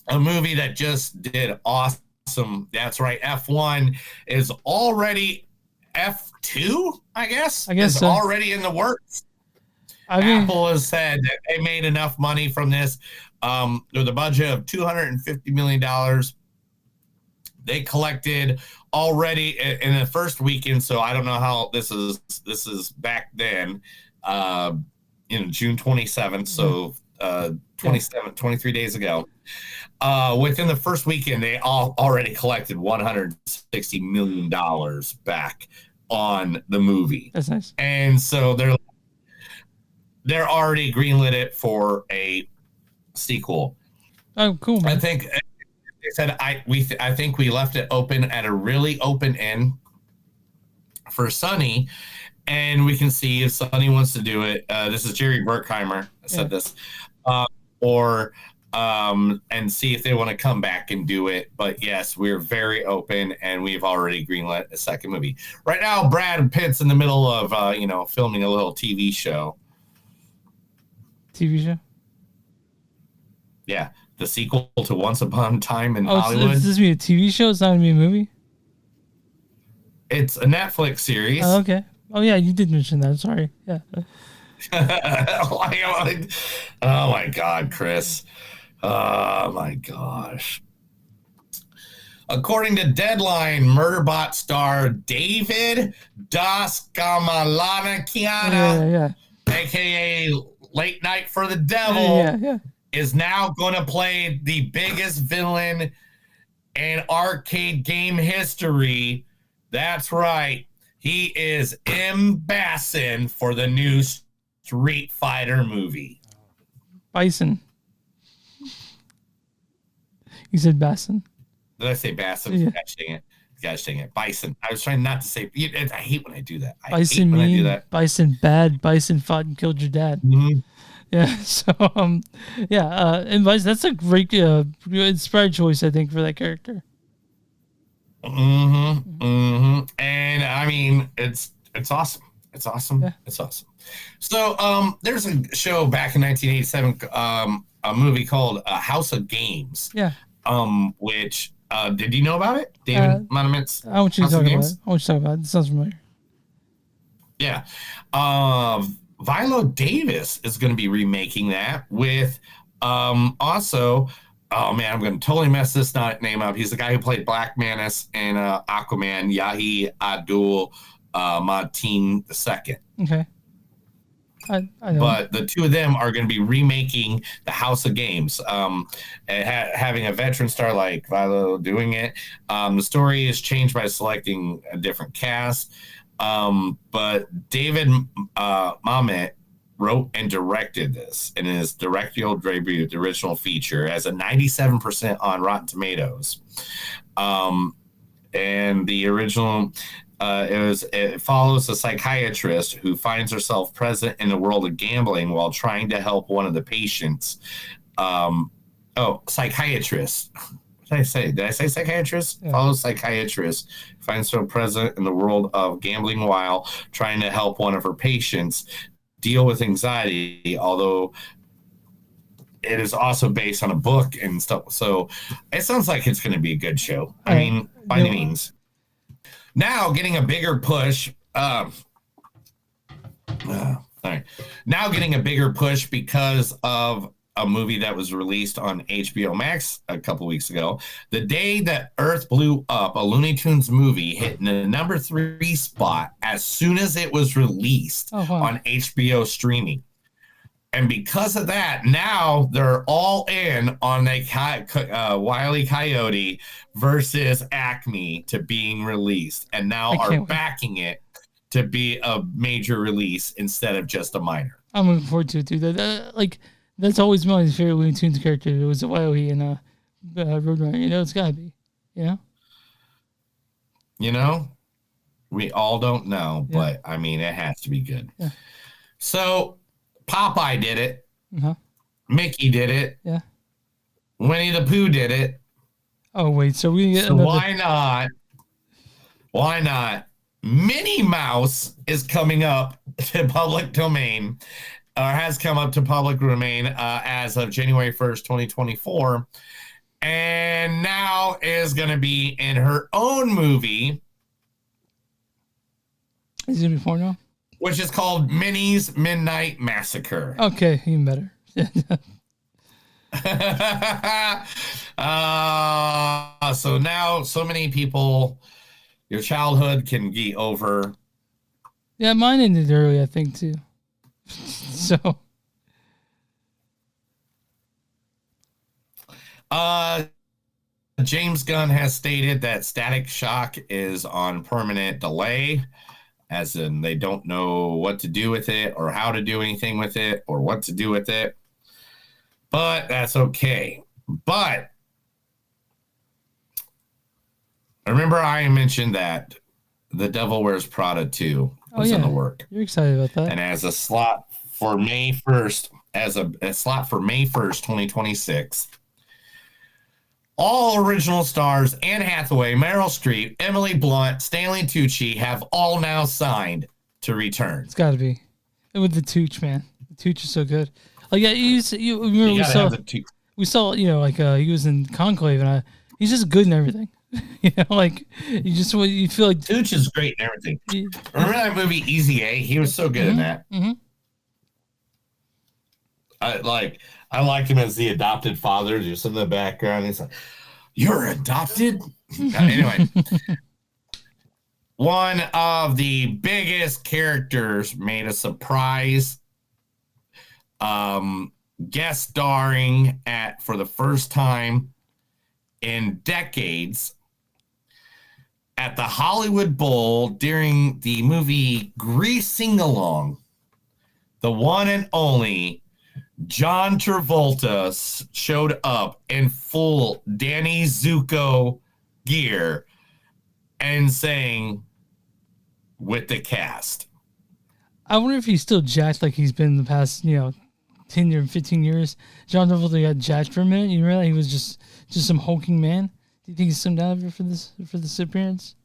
a movie that just did awesome. That's right. F1 is already F2, I guess so. Already in the works. Apple has said that they made enough money from this with a budget of $250 million. They collected already in the first weekend, so I don't know how this is back then, June 27th, so 23 days ago. Within the first weekend, they already collected $160 million back on the movie. That's nice. And so they're already greenlit it for a sequel. Oh, cool, man. I think they said I think we left it open at a really open end for Sonny, and we can see if Sonny wants to do it. This is Jerry Bruckheimer said this, and see if they want to come back and do it. But yes, we're very open, and we've already greenlit a second movie. Right now, Brad Pitt's in the middle of filming a little TV show. TV show? Yeah, the sequel to Once Upon a Time in Hollywood. Is this be a TV show? It's not going to be a movie? It's a Netflix series. Oh, okay. Oh, yeah, you did mention that. Sorry. Yeah. Oh, my God, Chris. Oh, my gosh. According to Deadline, Murderbot star David Dastmalchian, a.k.a. Late Night for the Devil, is now going to play the biggest villain in arcade game history. That's right. He is M. Basson for the new Street Fighter movie. Bison. You said Basson. Did I say Basson? Yeah. Gosh dang it. Bison. I was trying not to say. I hate when I do that. Bison when mean, I do that. Bison bad. Bison fought and killed your dad. Mm-hmm. Yeah. So and Bison. That's a great inspired choice, I think, for that character. Mm-hmm. Mm-hmm. And I mean, it's awesome. It's awesome. Yeah. It's awesome. So there's a show back in 1987, a movie called House of Games. Yeah. Which did you know about it, David Monument's? I want you to House of talk about Games? it. I want you to talk about it. It sounds familiar. Yeah. Viola Davis is going to be remaking that with also, oh man, I'm going to totally mess this name up. He's the guy who played Black Manus in Aquaman, Yahi Abdul Mateen II. Okay. I know. But the two of them are going to be remaking the House of Games, and having a veteran star like Viola doing it. The story is changed by selecting a different cast. But David Mamet wrote and directed this in his directorial debut, the original feature, as a 97% on Rotten Tomatoes. And the original, it follows a psychiatrist who finds herself present in the world of gambling while trying to help one of the patients. Psychiatrist. What did I say? Did I say psychiatrist? Yeah. Follows psychiatrist, finds herself present in the world of gambling while trying to help one of her patients deal with anxiety, although it is also based on a book and stuff. So it sounds like it's going to be a good show. I mean, by any means. Now getting a bigger push. All right. Now getting a bigger push because of a movie that was released on HBO Max a couple weeks ago. The Day That Earth Blew Up, a Looney Tunes movie, hit in the number 3 spot as soon as it was released on HBO streaming. And because of that, now they're all in on the Wile E. Coyote versus Acme to being released, and now are backing it to be a major release instead of just a minor. I'm looking forward to it, too. That's always been my favorite Looney Tunes character. It was Wile E. and Roadrunner. You know, it's got to be. You know? We all don't know, but, I mean, it has to be good. Yeah. So, Popeye did it. Uh-huh. Mickey did it. Yeah. Winnie the Pooh did it. Oh, wait. So we get why not? Why not? Minnie Mouse is coming up to public domain, or has come up to public domain as of January 1st, 2024, and now is going to be in her own movie. Is it before now? Which is called Minnie's Midnight Massacre. Okay, even better. So now so many people, your childhood can be over. Yeah, mine ended early, I think, too. So. James Gunn has stated that Static Shock is on permanent delay, as in they don't know what to do with it or how to do anything with it or what to do with it. But that's okay. But remember I mentioned that The Devil Wears Prada 2 was in the work. You're excited about that. And as a slot for May 1st, a slot for May 1st, 2026, all original stars, Anne Hathaway, Meryl Streep, Emily Blunt, Stanley Tucci have all now signed to return. It's got to be. And with the Tooch, man. The Tooch is so good. Like, yeah, you remember we saw, you know, like he was in Conclave, and he's just good in everything. You know, like you feel like Tooch is great in everything. Remember that movie Easy A? He was so good in that. Mm-hmm. I liked him as the adopted father, just in the background. He's like, "You're adopted." Anyway, one of the biggest characters made a surprise guest starring for the first time in decades at the Hollywood Bowl during the movie Grease Sing-Along. The one and only John Travolta showed up in full Danny Zuko gear and sang with the cast. I wonder if he's still jacked like he's been in the past, 10 or 15 years. John Travolta got jacked for a minute. You realize he was just some hulking man. Do you think he's slimmed down for this appearance?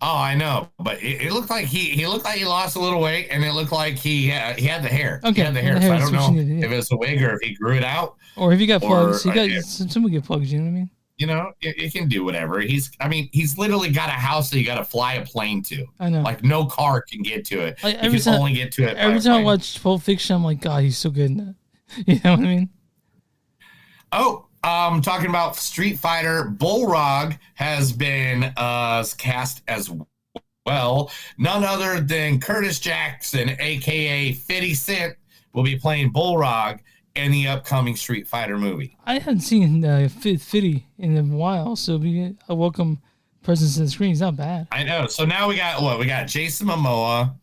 Oh, I know, but it looked like he looked like he lost a little weight, and it looked like he had the hair. Okay, He had the hair. the So hair I is don't what you know needed, yeah. if it's a wig or if he grew it out. Or if you got plugs, or, someone get plugs. You know what I mean? You know, you can do whatever. He's literally got a house that you got to fly a plane to. I know. Like no car can get to it. Like, you can only get to it. Every time I watch Pulp Fiction, I'm like, God, he's so good in that. You know what I mean? Oh, talking about Street Fighter, Bullrog has been cast as well. None other than Curtis Jackson, aka 50 Cent, will be playing Bullrog in the upcoming Street Fighter movie. I haven't seen 50 in a while, so be a welcome presence on the screen. He's not bad. I know. So now we got what? We got Jason Momoa.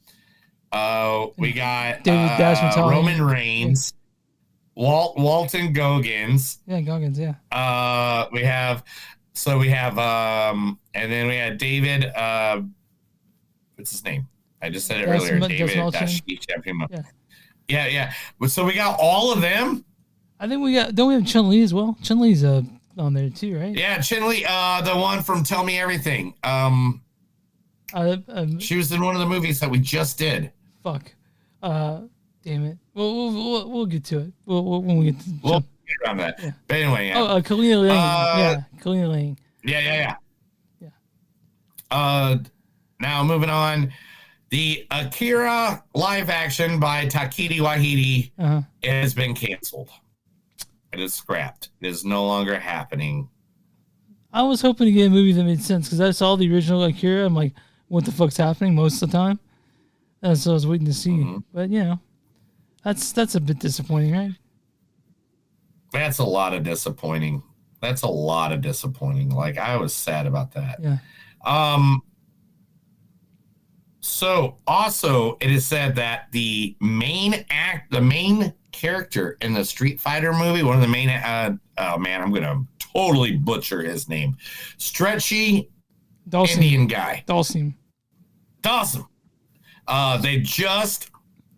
We got David Dasmatali. Roman Reigns. Walton Goggins. Yeah, Goggins, yeah. We have and then we had David what's his name? I just said it earlier. David Yeah. So we got all of them. I think don't we have Chun-Li as well? Chun-Li's on there too, right? Yeah, Chun-Li, the one from Tell Me Everything. She was in one of the movies that we just did. Fuck. Damn it. We'll get to it. When we get to we'll get around that. Yeah. But anyway, yeah. Oh, Kalina Lang. Kalina Lang. Yeah. Now moving on, the Akira live action by Takeshi Waititi has been canceled. It is scrapped. It is no longer happening. I was hoping to get a movie that made sense because I saw the original Akira. I'm like, what the fuck's happening most of the time? That's what I was waiting to see. Mm-hmm. But that's a bit disappointing, right? That's a lot of disappointing. Like, I was sad about that. Yeah. So also it is said that the main character in the Street Fighter movie, one of the main I'm gonna totally butcher his name. Stretchy Dawson. Indian guy. Dawson.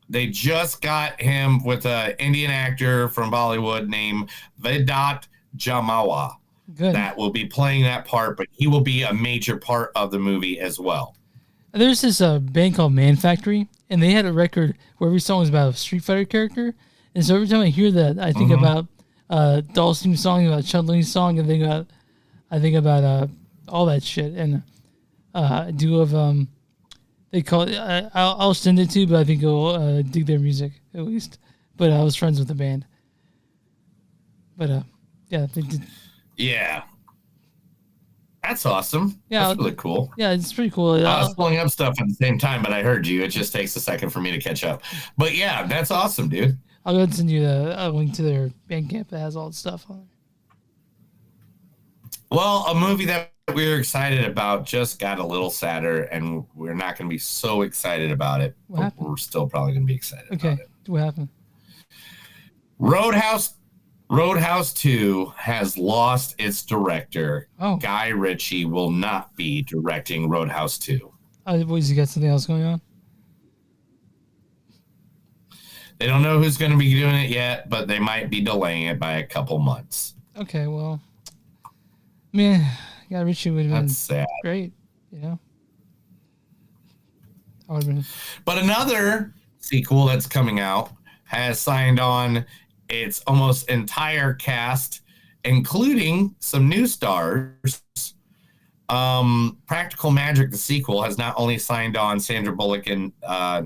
They just got him with an Indian actor from Bollywood named Vedat Jamawa. Good. That will be playing that part, but he will be a major part of the movie as well. There's this band called Man Factory, and they had a record where every song was about a Street Fighter character. And so every time I hear that, I think about Dawson's song, about Chun-Li's song, and I think about all that shit. And I do have they call it. I'll send it to you, but I think you'll dig their music at least. But I was friends with the band. But yeah, they did. Yeah. That's awesome. Yeah, that's really cool. Yeah, it's pretty cool. I was pulling up stuff at the same time, but I heard you. It just takes a second for me to catch up. But yeah, that's awesome, dude. I'll go ahead and send you a link to their Bandcamp that has all the stuff on it. Well, a movie that we were excited about just got a little sadder, and we're not going to be so excited about it. What happened? We're still probably going to be excited about it. What happened? Roadhouse 2 has lost its director. Oh. Guy Ritchie will not be directing Roadhouse 2. Boys, you got something else going on? They don't know who's going to be doing it yet, but they might be delaying it by a couple months. Okay, well, man, Guy Ritchie would have been sad. Great, I would have been. But another sequel that's coming out has signed on its almost entire cast, including some new stars. Practical Magic, the sequel, has not only signed on Sandra Bullock and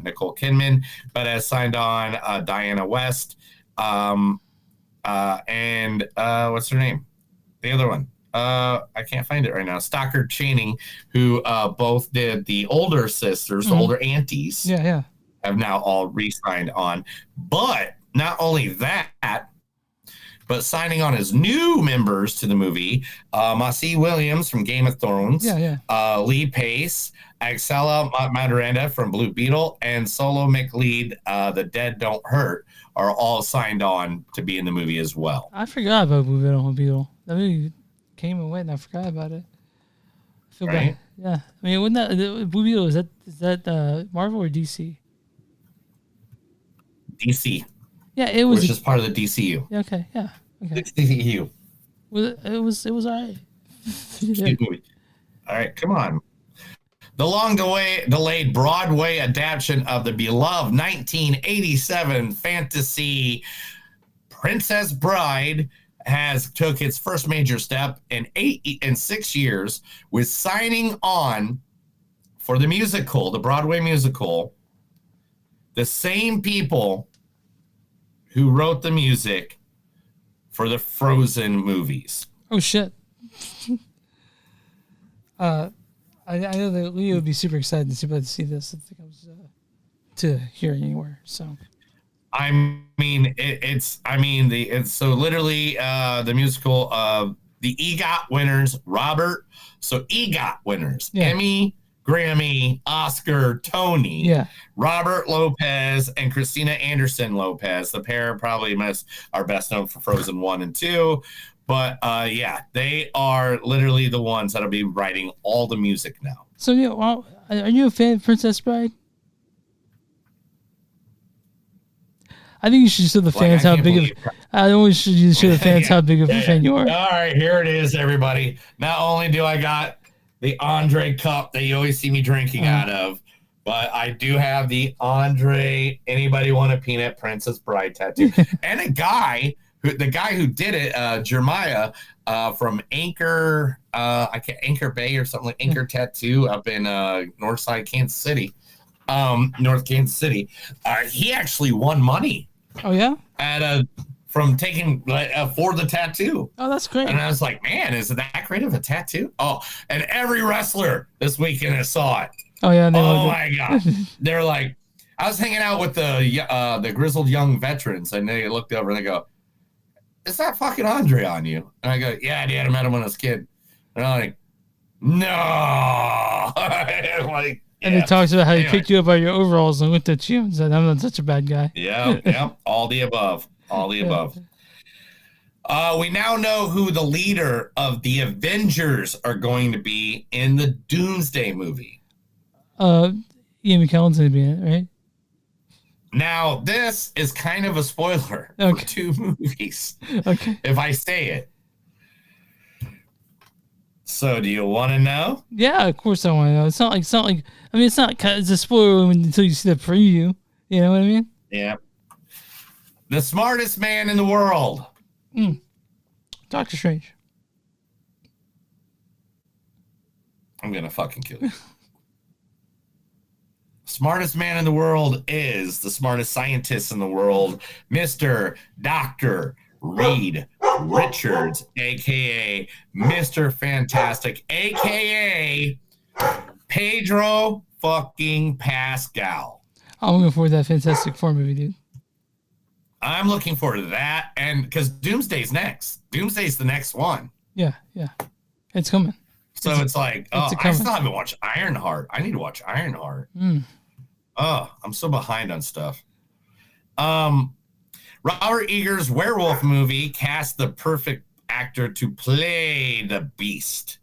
Nicole Kidman, but has signed on Diana West and what's her name? The other one. I can't find it right now. Stockard Channing, who both did the older sisters, the older aunties. Yeah. Have now all re-signed on. But not only that, but signing on as new members to the movie, Massey Williams from Game of Thrones, Lee Pace, Axela Madaranda from Blue Beetle, and Solo McLeod, The Dead Don't Hurt, are all signed on to be in the movie as well. I forgot about Blue Beetle. That movie came and went, and I forgot about it. I feel bad. Yeah, I mean, wouldn't that Blue Beetle, is that Marvel or DC? DC. Yeah, it was. Which is part of the DCEU. Yeah, okay, yeah. Okay. DCEU. It was all right. All right, come on. The long-delayed Broadway adaptation of the beloved 1987 fantasy Princess Bride has took its first major step in 6 years with signing on for the musical, the Broadway musical, the same people who wrote the music for the Frozen movies. Oh shit. I know that Leo would be super excited to see this if it comes to hear anywhere. So, I mean, it's so literally the musical of the EGOT winners, Robert. So EGOT winners, Emmy, Grammy, Oscar, Tony, Robert Lopez, and Christina Anderson Lopez. The pair probably are best known for Frozen 1 and 2. But they are literally the ones that'll be writing all the music now. So are you a fan of Princess Bride? I think you should show the fans how big of. I always should show the fans how big of a fan you are. All right, here it is, everybody. Not only do I got the Andre cup that you always see me drinking out of, but I do have the Andre Anybody Want a Peanut Princess Bride tattoo, and the guy who did it, Jeremiah, from Anchor, Anchor Bay or something like Anchor Tattoo up in Northside, Kansas City, North Kansas City. He actually won money. Oh yeah, from taking for the tattoo. Oh, that's great. And I was like, man, is it that great of a tattoo? Oh, and every wrestler this weekend I saw it. Oh yeah. Oh my god, they're like, I was hanging out with the grizzled young veterans, and they looked over and they go, is that fucking Andre on you? And I go, yeah, Dad, I met him when I was a kid. And I'm like, no. Like, and he talks about how he picked you up by your overalls and looked at you and said, I'm not such a bad guy. Yeah, all the above. All the above. We now know who the leader of the Avengers are going to be in the Doomsday movie. Ian McKellen's going to be in it, right? Now, this is kind of a spoiler for 2 movies. Okay. If I say it. So, do you want to know? Yeah, of course I want to know. It's not like. I mean, it's a spoiler until you see the preview. You know what I mean? Yeah. The smartest man in the world. Doctor Strange. I'm gonna fucking kill you. Smartest man in the world is the smartest scientist in the world, Mr. Dr. Reed Richards, a.k.a. Mr. Fantastic, a.k.a. Pedro fucking Pascal. I'm looking forward to that Fantastic Four movie, dude. I'm looking forward to that, and because Doomsday's next. Doomsday's the next one. Yeah. It's coming. So it's like, I still haven't watched Ironheart. I need to watch Ironheart. Oh, I'm so behind on stuff. Robert Eggers' werewolf movie cast the perfect actor to play the beast.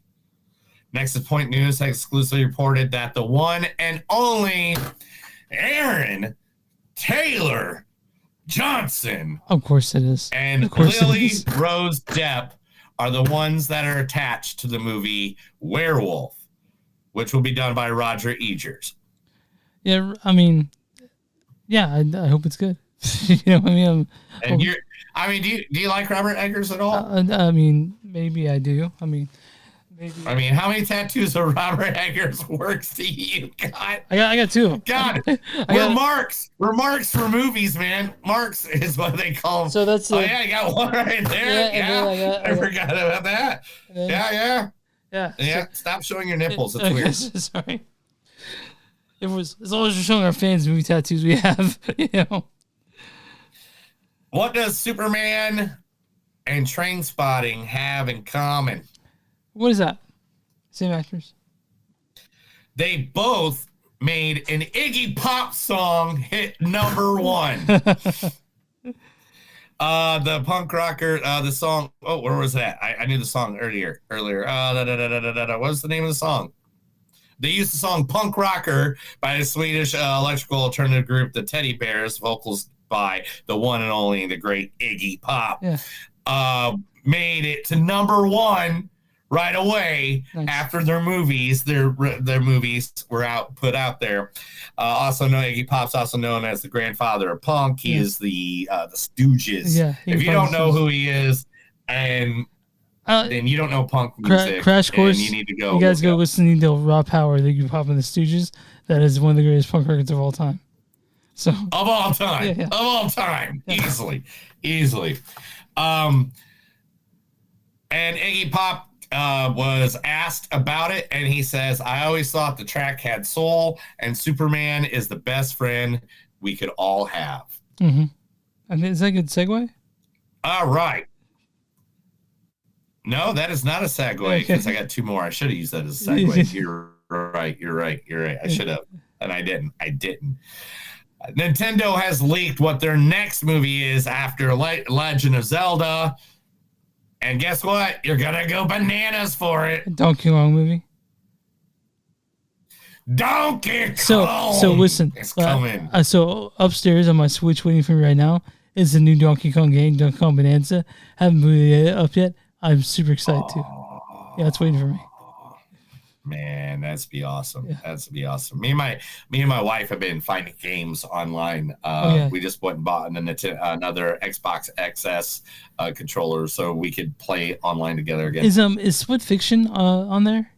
Next is Point News has exclusively reported that the one and only Aaron Taylor Johnson, of course it is, and Lily Rose Depp are the ones that are attached to the movie Werewolf, which will be done by Roger Eggers. Yeah, I mean, I hope it's good. You know what I mean? Do you like Robert Eggers at all? I mean, maybe I do. I mean, how many tattoos of Robert Eggers works do you got? I got 2. God, we're marks for movies, man. Marks is what they call them. So that's I got one right there. I forgot about that. Yeah. Stop showing your nipples. It's weird. Sorry. As long as you're showing our fans movie tattoos we have, you know. What does Superman and Trainspotting have in common? What is that? Same actors? They both made an Iggy Pop song hit number 1. The punk rocker, the song. Oh, where was that? I knew the song earlier. What was the name of the song? They used the song Punk Rocker by the Swedish electrical alternative group, the Teddy Bears, vocals by the one and only, the great Iggy Pop. Yeah. Made it to number 1 right away after their movies were put out there. Also known, Iggy Pop's also known as the grandfather of punk. He is the Stooges. Yeah, if you don't know who he is, and then you don't know punk music. Crash course. And you need to go. You guys go listening to Rob Howard, the Iggy Pop and the Stooges. That is one of the greatest punk records of all time. So of all time, yeah. of all time, easily. And Iggy Pop was asked about it, and he says, "I always thought the track had soul, and Superman is the best friend we could all have." Mm-hmm. And is that a good segue? All right. No, that is not a segue because I got two more. I should have used that as a segue. You're right. I should have, and I didn't. Nintendo has leaked what their next movie is after Legend of Zelda. And guess what? You're going to go bananas for it. Donkey Kong movie. Donkey Kong! So listen. It's coming. So upstairs on my Switch waiting for me right now is the new Donkey Kong game, Donkey Kong Bonanza. Haven't moved it up yet. I'm super excited too. Yeah, it's waiting for me. Man, that's be awesome. Yeah. That's be awesome. Me and my wife have been finding games online. We just went and bought another Xbox XS controller so we could play online together again. Is Split Fiction on there?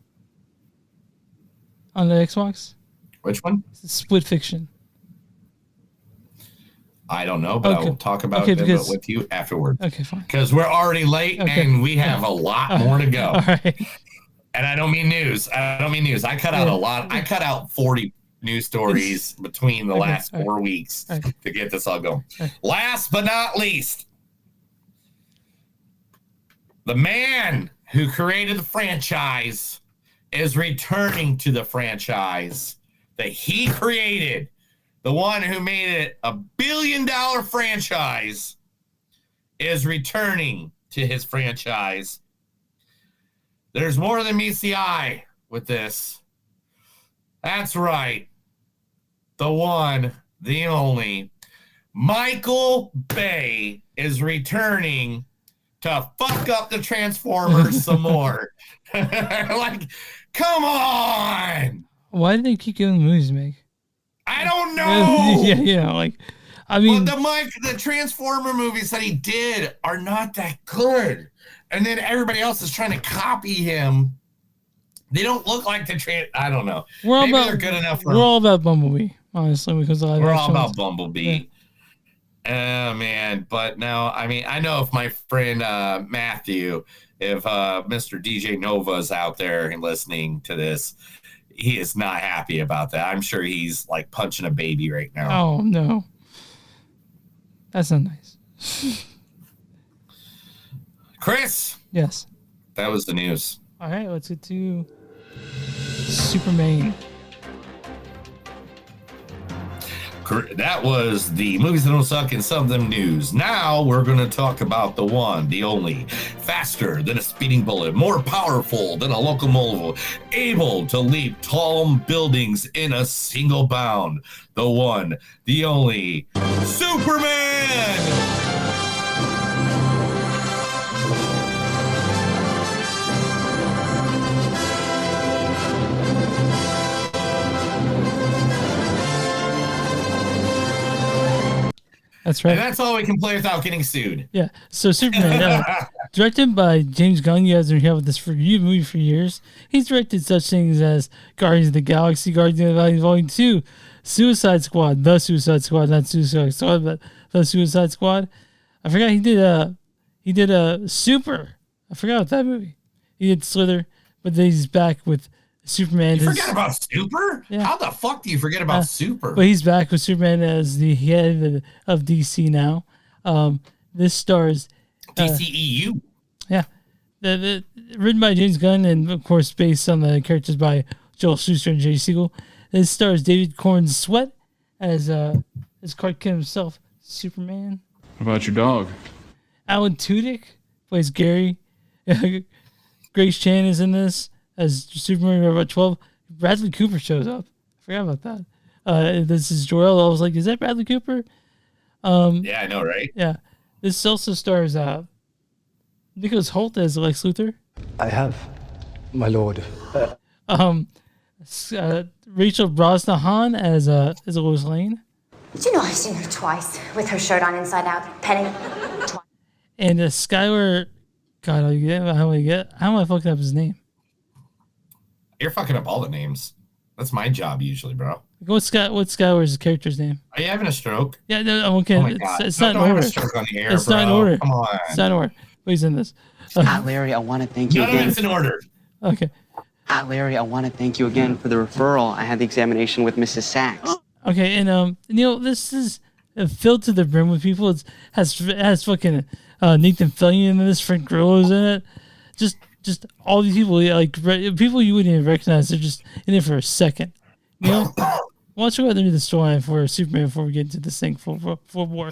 On the Xbox? Which one? Split Fiction. I don't know, but I will talk about it with you afterwards. Okay, fine. Because we're already late and we have a lot more to go. All right. And I don't mean news. I cut out a lot. I cut out 40 news stories between the last 4 weeks to get this all going. Last but not least, the man who created the franchise is returning to the franchise that he created. The one who made it a $1 billion franchise is returning to his franchise. There's more than meets the eye with this. That's right. The one, the only, Michael Bay is returning to fuck up the Transformers some more. Like, come on! Why do they keep giving movies to make? I don't know. I mean, the Transformer movies that he did are not that good. And then everybody else is trying to copy him. They don't look like I don't know. Maybe they're good enough for We're all about Bumblebee, honestly, because we're all about Bumblebee. Yeah. Man, but now, I mean, I know if my friend Matthew, if Mr. DJ Nova's out there and listening to this, he is not happy about that. I'm sure he's like punching a baby right now. Oh, no. That's not nice. Chris? Yes. That was the news. All right, let's get to Superman. That was the movies that don't suck and some of them news. Now we're going to talk about the one, the only, faster than a speeding bullet, more powerful than a locomotive, able to leap tall buildings in a single bound. The one, the only, Superman! That's right. And that's all we can play without getting sued. Yeah. So Superman, directed by James Gunn. You guys have been here with this movie for years. He's directed such things as Guardians of the Galaxy, Guardians of the Galaxy Volume 2, Suicide Squad, The Suicide Squad, not Suicide Squad, but The Suicide Squad. I forgot he did a Super. I forgot about that movie. He did Slither, but then he's back with Superman. You forgot about Super? Yeah. How the fuck do you forget about Super? But he's back with Superman as the head of DC now. This stars DCEU. Yeah, written by James Gunn and of course based on the characters by Joel Shuster and Jay Siegel. This stars David Corn Sweat as Clark Kent himself, Superman. What about your dog? Alan Tudyk plays Gary. Grace Chan is in this as Superman number 12. Bradley Cooper shows up. I forgot about that. This is Jor-El. I was like, is that Bradley Cooper? Yeah, I know, right? Yeah. This also stars Nicholas Hoult as Lex Luthor. I have My lord. Rachel Brosnahan as Lois Lane. Did you know I've seen her twice with her shirt on inside out, penning twice? And Skylar, God, how am I fucking up his name? You're fucking up all the names. That's my job usually, bro. What's Skylar's character's name? Are you having a stroke? Yeah, no, I'm okay. Oh my God. It's not in Don't have order. a stroke on the air, It's bro. not in order. Come on. It's not in order. Who's in this? Larry, I want to thank you None of again. it's in order. Okay. Larry, I want to thank you again for the referral. I had the examination with Mrs. Sachs. Okay, and this is filled to the brim with people. It has fucking Nathan Fillion in this, Frank Grillo's in it. Just all these people, people you wouldn't even recognize. They're just in it for a second. Why don't you go through the storyline for Superman before we get into this thing for war?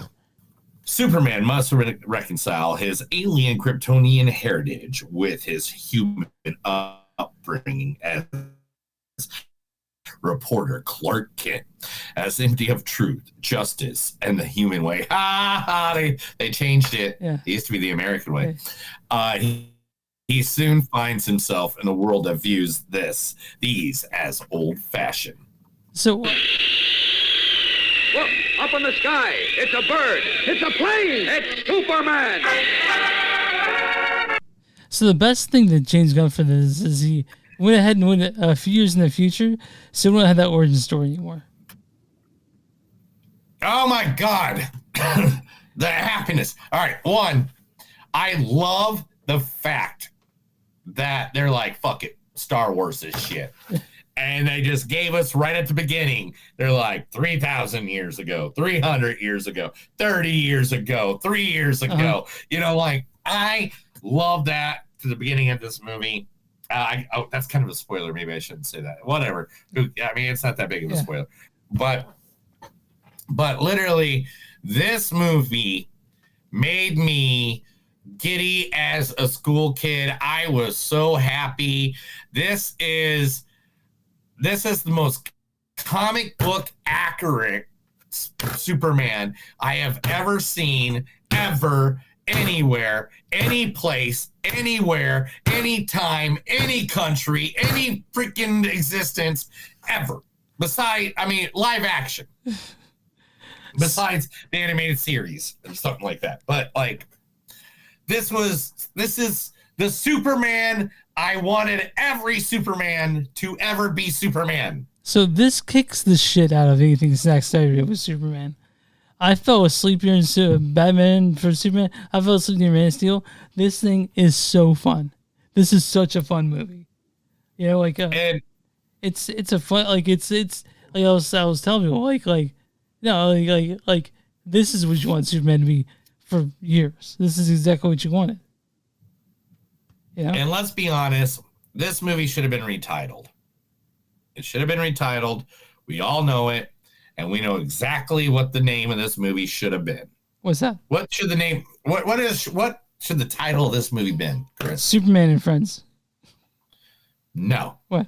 Superman must reconcile his alien Kryptonian heritage with his human upbringing as reporter Clark Kent, as empty of truth, justice, and the human way. They changed it. Yeah. It used to be the American way. He soon finds himself in a world that views these as old-fashioned. So, Look, up in the sky. It's a bird. It's a plane. It's Superman. So the best thing that James Gunn for this is he went ahead and went a few years in the future, so we don't have that origin story anymore. Oh my God. The happiness. All right. One, I love the fact that they're like, fuck it, Star Wars is shit. And they just gave us right at the beginning. They're like 3,000 years ago, 300 years ago, 30 years ago, 3 years ago. I love that to the beginning of this movie. That's kind of a spoiler. Maybe I shouldn't say that. Whatever. I mean, it's not that big of a spoiler. But literally, this movie made me giddy as a school kid. I was so happy. This is the most comic book accurate Superman I have ever seen, ever, anywhere, any place, anywhere, anytime, any country, any freaking existence ever. Besides, live action. Besides the animated series or something like that. But this is the Superman I wanted every Superman to ever be Superman. So this kicks the shit out of anything Zack Snyder did with Superman. I fell asleep during Batman for Superman. I fell asleep during Man of Steel. This thing is so fun. This is such a fun movie. It's a fun it's like I was telling people this is what you want Superman to be for years. This is exactly what you wanted. And let's be honest, this movie should have been retitled. It should have been retitled. We all know it, and we know exactly what the name of this movie should have been. What's that? What should the name? What should the title of this movie been, Chris? Superman and Friends. No. What?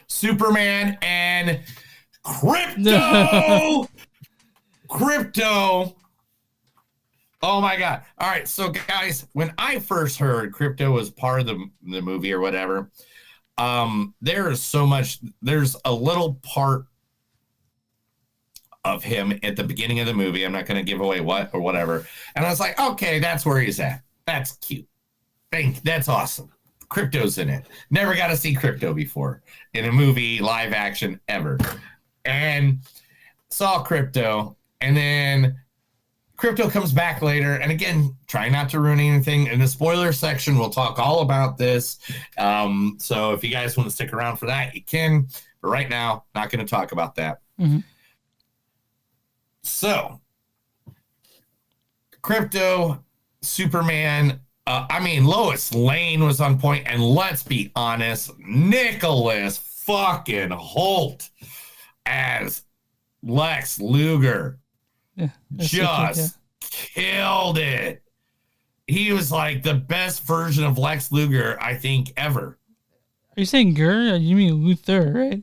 Superman and Crypto. Crypto. Oh my God. All right. So guys, when I first heard Crypto was part of the movie or whatever, there is so much, there's a little part of him at the beginning of the movie. I'm not going to give away what or whatever. And I was like, okay, that's where he's at. That's cute. That's awesome. Crypto's in it. Never got to see Crypto before in a movie, live action, ever. And saw Crypto, and then Crypto comes back later, and again, try not to ruin anything. In the spoiler section, we'll talk all about this. So if you guys want to stick around for that, you can. But right now, not going to talk about that. Mm-hmm. So, Crypto, Superman, Lois Lane was on point, and let's be honest, Nicholas fucking Holt as Lex Luger just killed it. He was like the best version of Lex Luger, I think, ever. Are you saying Gur? You mean Luthor, right?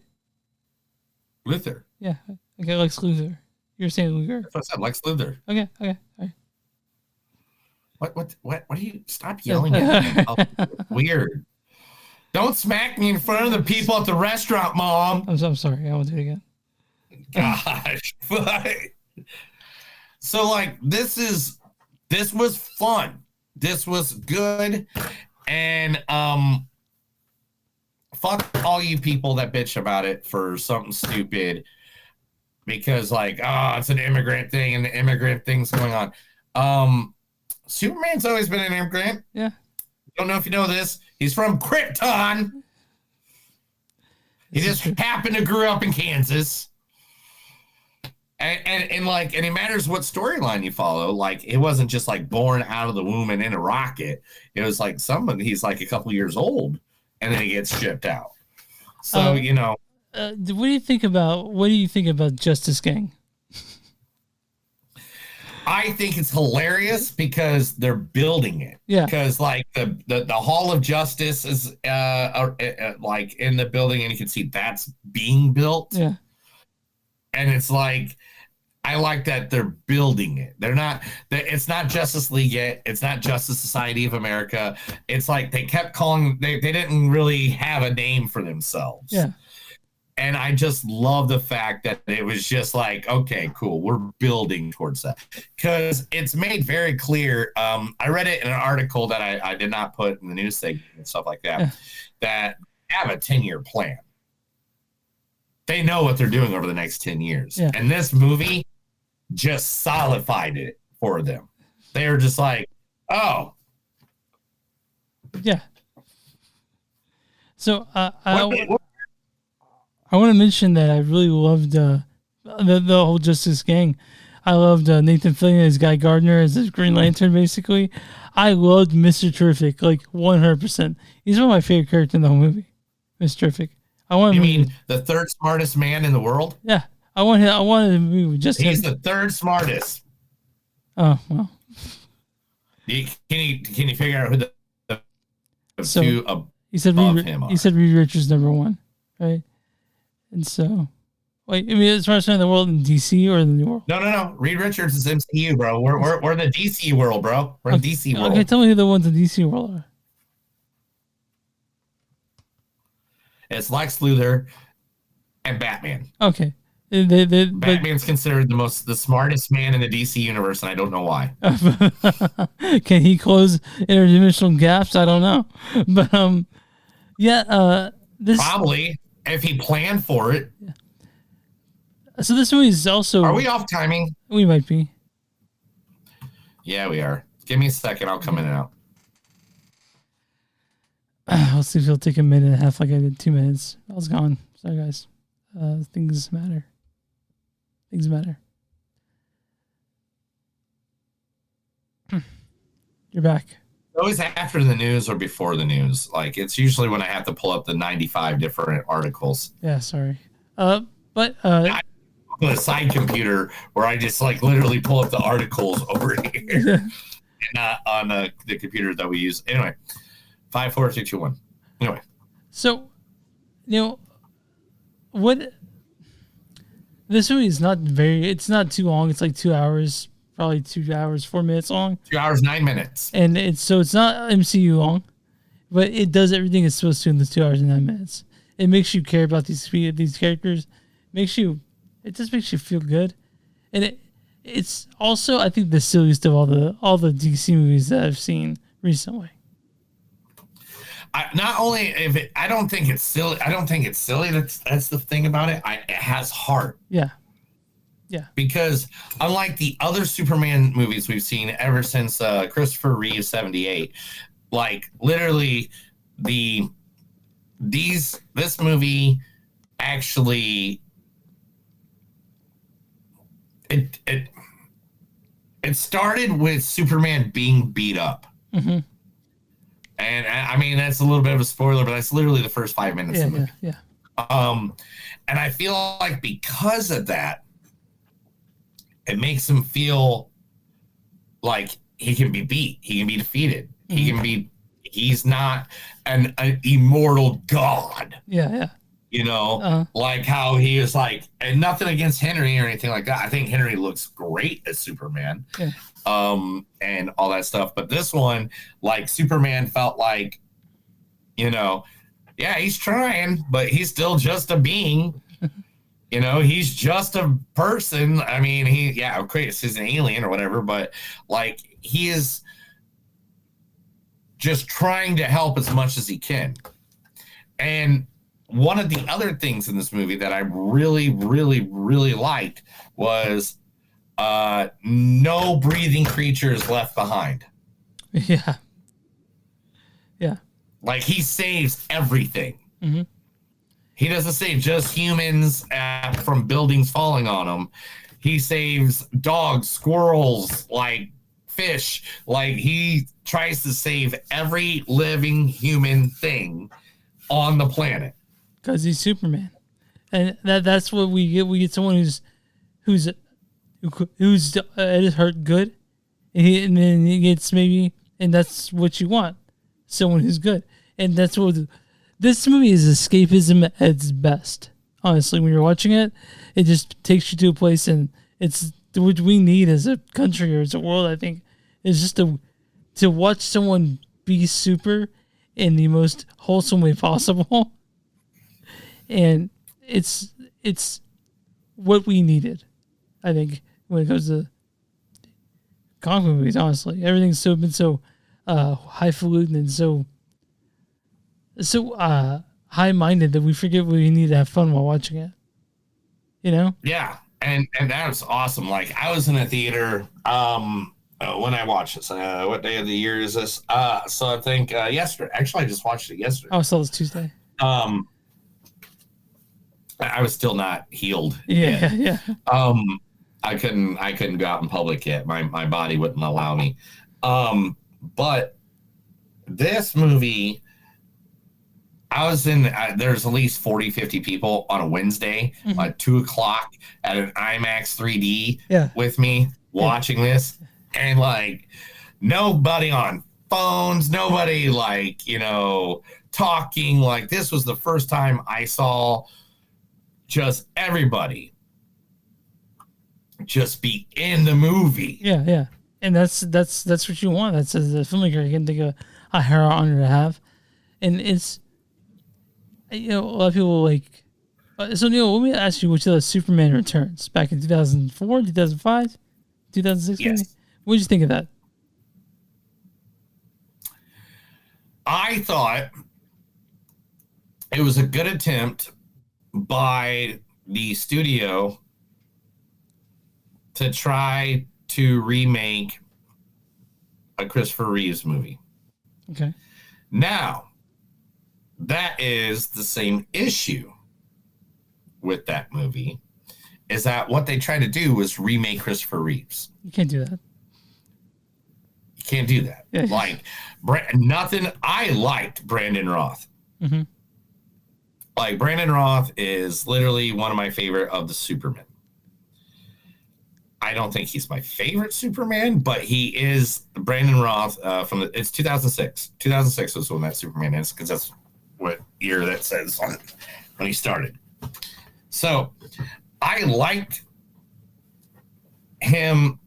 Luthor. Yeah. Okay, Lex Luthor. You're saying Luger. That's what I said, Lex Luthor. Okay. All right. What are you? Stop yelling at me. Oh, weird. Don't smack me in front of the people at the restaurant, Mom. I'm sorry. I won't do it again. Gosh. So like this was fun. This was good. And fuck all you people that bitch about it for something stupid. Because like, oh, it's an immigrant thing and the immigrant thing's going on. Superman's always been an immigrant. Yeah. Don't know if you know this. He's from Krypton. He just happened to grow up in Kansas. And it matters what storyline you follow. Like, it wasn't just like born out of the womb and in a rocket. It was like he's like a couple years old and then he gets shipped out. So, what do you think about Justice Gang? I think it's hilarious because they're building it. Yeah. Because like the Hall of Justice is like in the building, and you can see that's being built. Yeah. And it's like, I like that they're building it. It's not Justice League yet. It's not Justice Society of America. It's like they kept calling. They didn't really have a name for themselves. Yeah. And I just love the fact that it was just like, okay, cool. We're building towards that. Because it's made very clear. I read it in an article that I did not put in the news segment and stuff like that, that have a 10-year plan. They know what they're doing over the next 10 years. Yeah. And this movie just solidified it for them. They were just like, oh. Yeah. So I want to mention that I really loved the whole Justice Gang. I loved Nathan Fillion as Guy Gardner as his Green Lantern, basically. I loved Mr. Terrific, like 100%. He's one of my favorite characters in the whole movie, Mr. Terrific. You mean the third smartest man in the world? Yeah. I wanted a movie with just He's him. the third smartest. Oh, well. Can you figure out who the So, two he said above Reed, him are? he said Reed Richards #1, right? And so, wait, I mean, as far as in the world in DC or in the New World? No. Reed Richards is MCU, bro. We're in the DC world, bro. We're in DC world. Okay, tell me who the ones in DC world are. It's Lex Luthor and Batman. Okay. Batman's considered the smartest man in the DC universe, and I don't know why. Can he close interdimensional gaps? I don't know. But this probably if he planned for it. So this movie is also. Are we off timing? We might be. Yeah, we are. Give me a second. I'll come in and out. Let's see if it'll take a minute and a half, like I did 2 minutes. I was gone. Sorry, guys. Things matter. Things matter. You're back. Always after the news or before the news. Like, it's usually when I have to pull up the 95 different articles. Yeah, sorry. I have a side computer where I just like literally pull up the articles over here, and not on the computer that we use. Anyway, 5, 4, 3, 2, 1. Anyway, so what? This movie is not it's not too long. It's like 2 hours, probably 2 hours, 4 minutes long. 2 hours, 9 minutes. And it's not MCU long, but it does everything it's supposed to in the 2 hours and 9 minutes. It makes you care about these characters. It just makes you feel good, and it's also, I think, the silliest of all the DC movies that I've seen recently. I don't think it's silly. That's the thing about it. It has heart. Yeah. Because unlike the other Superman movies we've seen ever since Christopher Reeve 78, like literally this movie actually it started with Superman being beat up. Mm-hmm. And I mean, that's a little bit of a spoiler, but that's literally the first 5 minutes of the movie. Yeah. And I feel like because of that, it makes him feel like he can be beat. He can be defeated. Mm-hmm. He's not an immortal god. Yeah. Like how he is like, and nothing against Henry or anything like that. I think Henry looks great as Superman. Yeah. And all that stuff. But this one, like Superman felt like, Yeah, he's trying, but he's still just a being. You know, he's just a person. I mean, okay, he's an alien or whatever, but like he is just trying to help as much as he can. And one of the other things in this movie that I really, really, really liked was no breathing creatures left behind. Yeah. Yeah. Like he saves everything. Mm-hmm. He doesn't save just humans from buildings falling on them. He saves dogs, squirrels, like fish. Like he tries to save every living human thing on the planet. Because he's Superman, and that's what we get. We get someone who's hurt good, and then he gets maybe, and that's what you want, someone who's good, and that's what. This movie is escapism at its best. Honestly, when you're watching it, it just takes you to a place, and it's what we need as a country or as a world. I think is just to watch someone be super in the most wholesome way possible, and it's what we needed. I think when it comes to comic movies, honestly, everything's been so highfalutin and so high-minded that we forget we need to have fun while watching it. You know? Yeah, and that was awesome. Like I was in a theater when I watched this. What day of the year is this? So I think yesterday. Actually, I just watched it yesterday. Oh, so it was Tuesday. I was still not healed. Yeah, yet. I couldn't go out in public yet. My body wouldn't allow me. But this movie, I was in, there's at least 40, 50 people on a Wednesday at 2:00 at an IMAX 3D with me watching this. And like nobody on phones, nobody like, talking. Like this was the first time I saw just everybody just be in the movie. Yeah, yeah. And that's what you want. That's as a filmmaker, you can think of a higher honor to have. And it's, a lot of people like. So Neil, let me ask you which of the Superman Returns back in 2004, 2005, 2006. Yes. What did you think of that? I thought it was a good attempt by the studio to try to remake a Christopher Reeves movie. Okay. Now, that is the same issue with that movie, is that what they tried to do was remake Christopher Reeves. You can't do that. You can't do that. Yeah. Like, I liked Brandon Roth. Mm-hmm. Like, Brandon Roth is literally one of my favorite of the Supermen. I don't think he's my favorite Superman, but he is Brandon Roth it's 2006. 2006 was when that Superman is, because that's what year that says on it when he started. So I liked him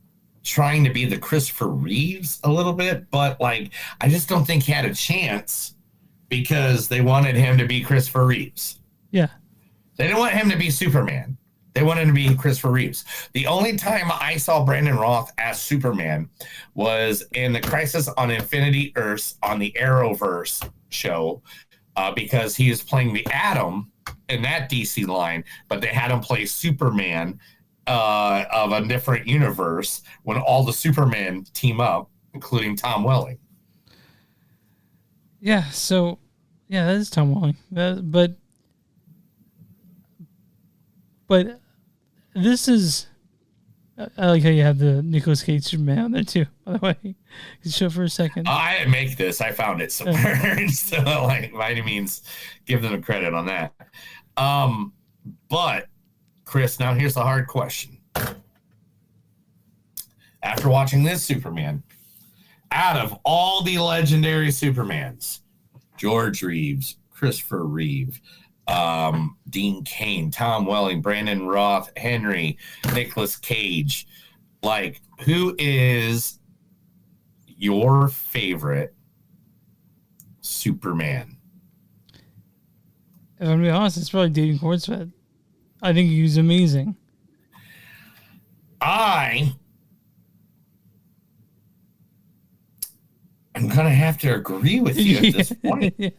trying to be the Christopher Reeves a little bit, but like I just don't think he had a chance because they wanted him to be Christopher Reeves. Yeah. They didn't want him to be Superman. They wanted him to be Christopher Reeves. The only time I saw Brandon Roth as Superman was in the Crisis on Infinity Earths on the Arrowverse show, because he is playing the Atom in that DC line, but they had him play Superman of a different universe when all the Supermen team up, including Tom Welling. Yeah, so yeah, that is Tom Welling. But this is, I like how you have the Nicolas Cage Superman on there too, by the way. You can show for a second. I didn't make this. I found it somewhere. So, like, by any means, give them a credit on that. But, Chris, now here's the hard question. After watching this Superman, out of all the legendary Supermans, George Reeves, Christopher Reeve, Dean Cain, Tom Welling, Brandon Roth, Henry, Nicolas Cage, like, who is your favorite Superman? If I'm gonna be honest, it's probably David Cornsfed. I think he's amazing. I'm gonna have to agree with you at this point. Yeah.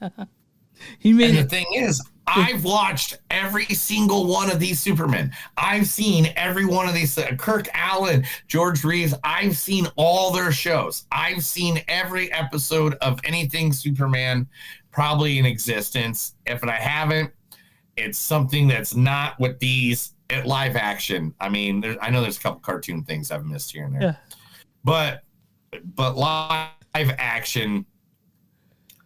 He made and the thing is, I've watched every single one of these Supermen. I've seen every one of these. Kirk Allen, George Reeves. I've seen all their shows. I've seen every episode of anything Superman probably in existence. If I haven't, it's something that's not with these at live action. I mean, I know there's a couple cartoon things I've missed here and there, Yeah. but live action.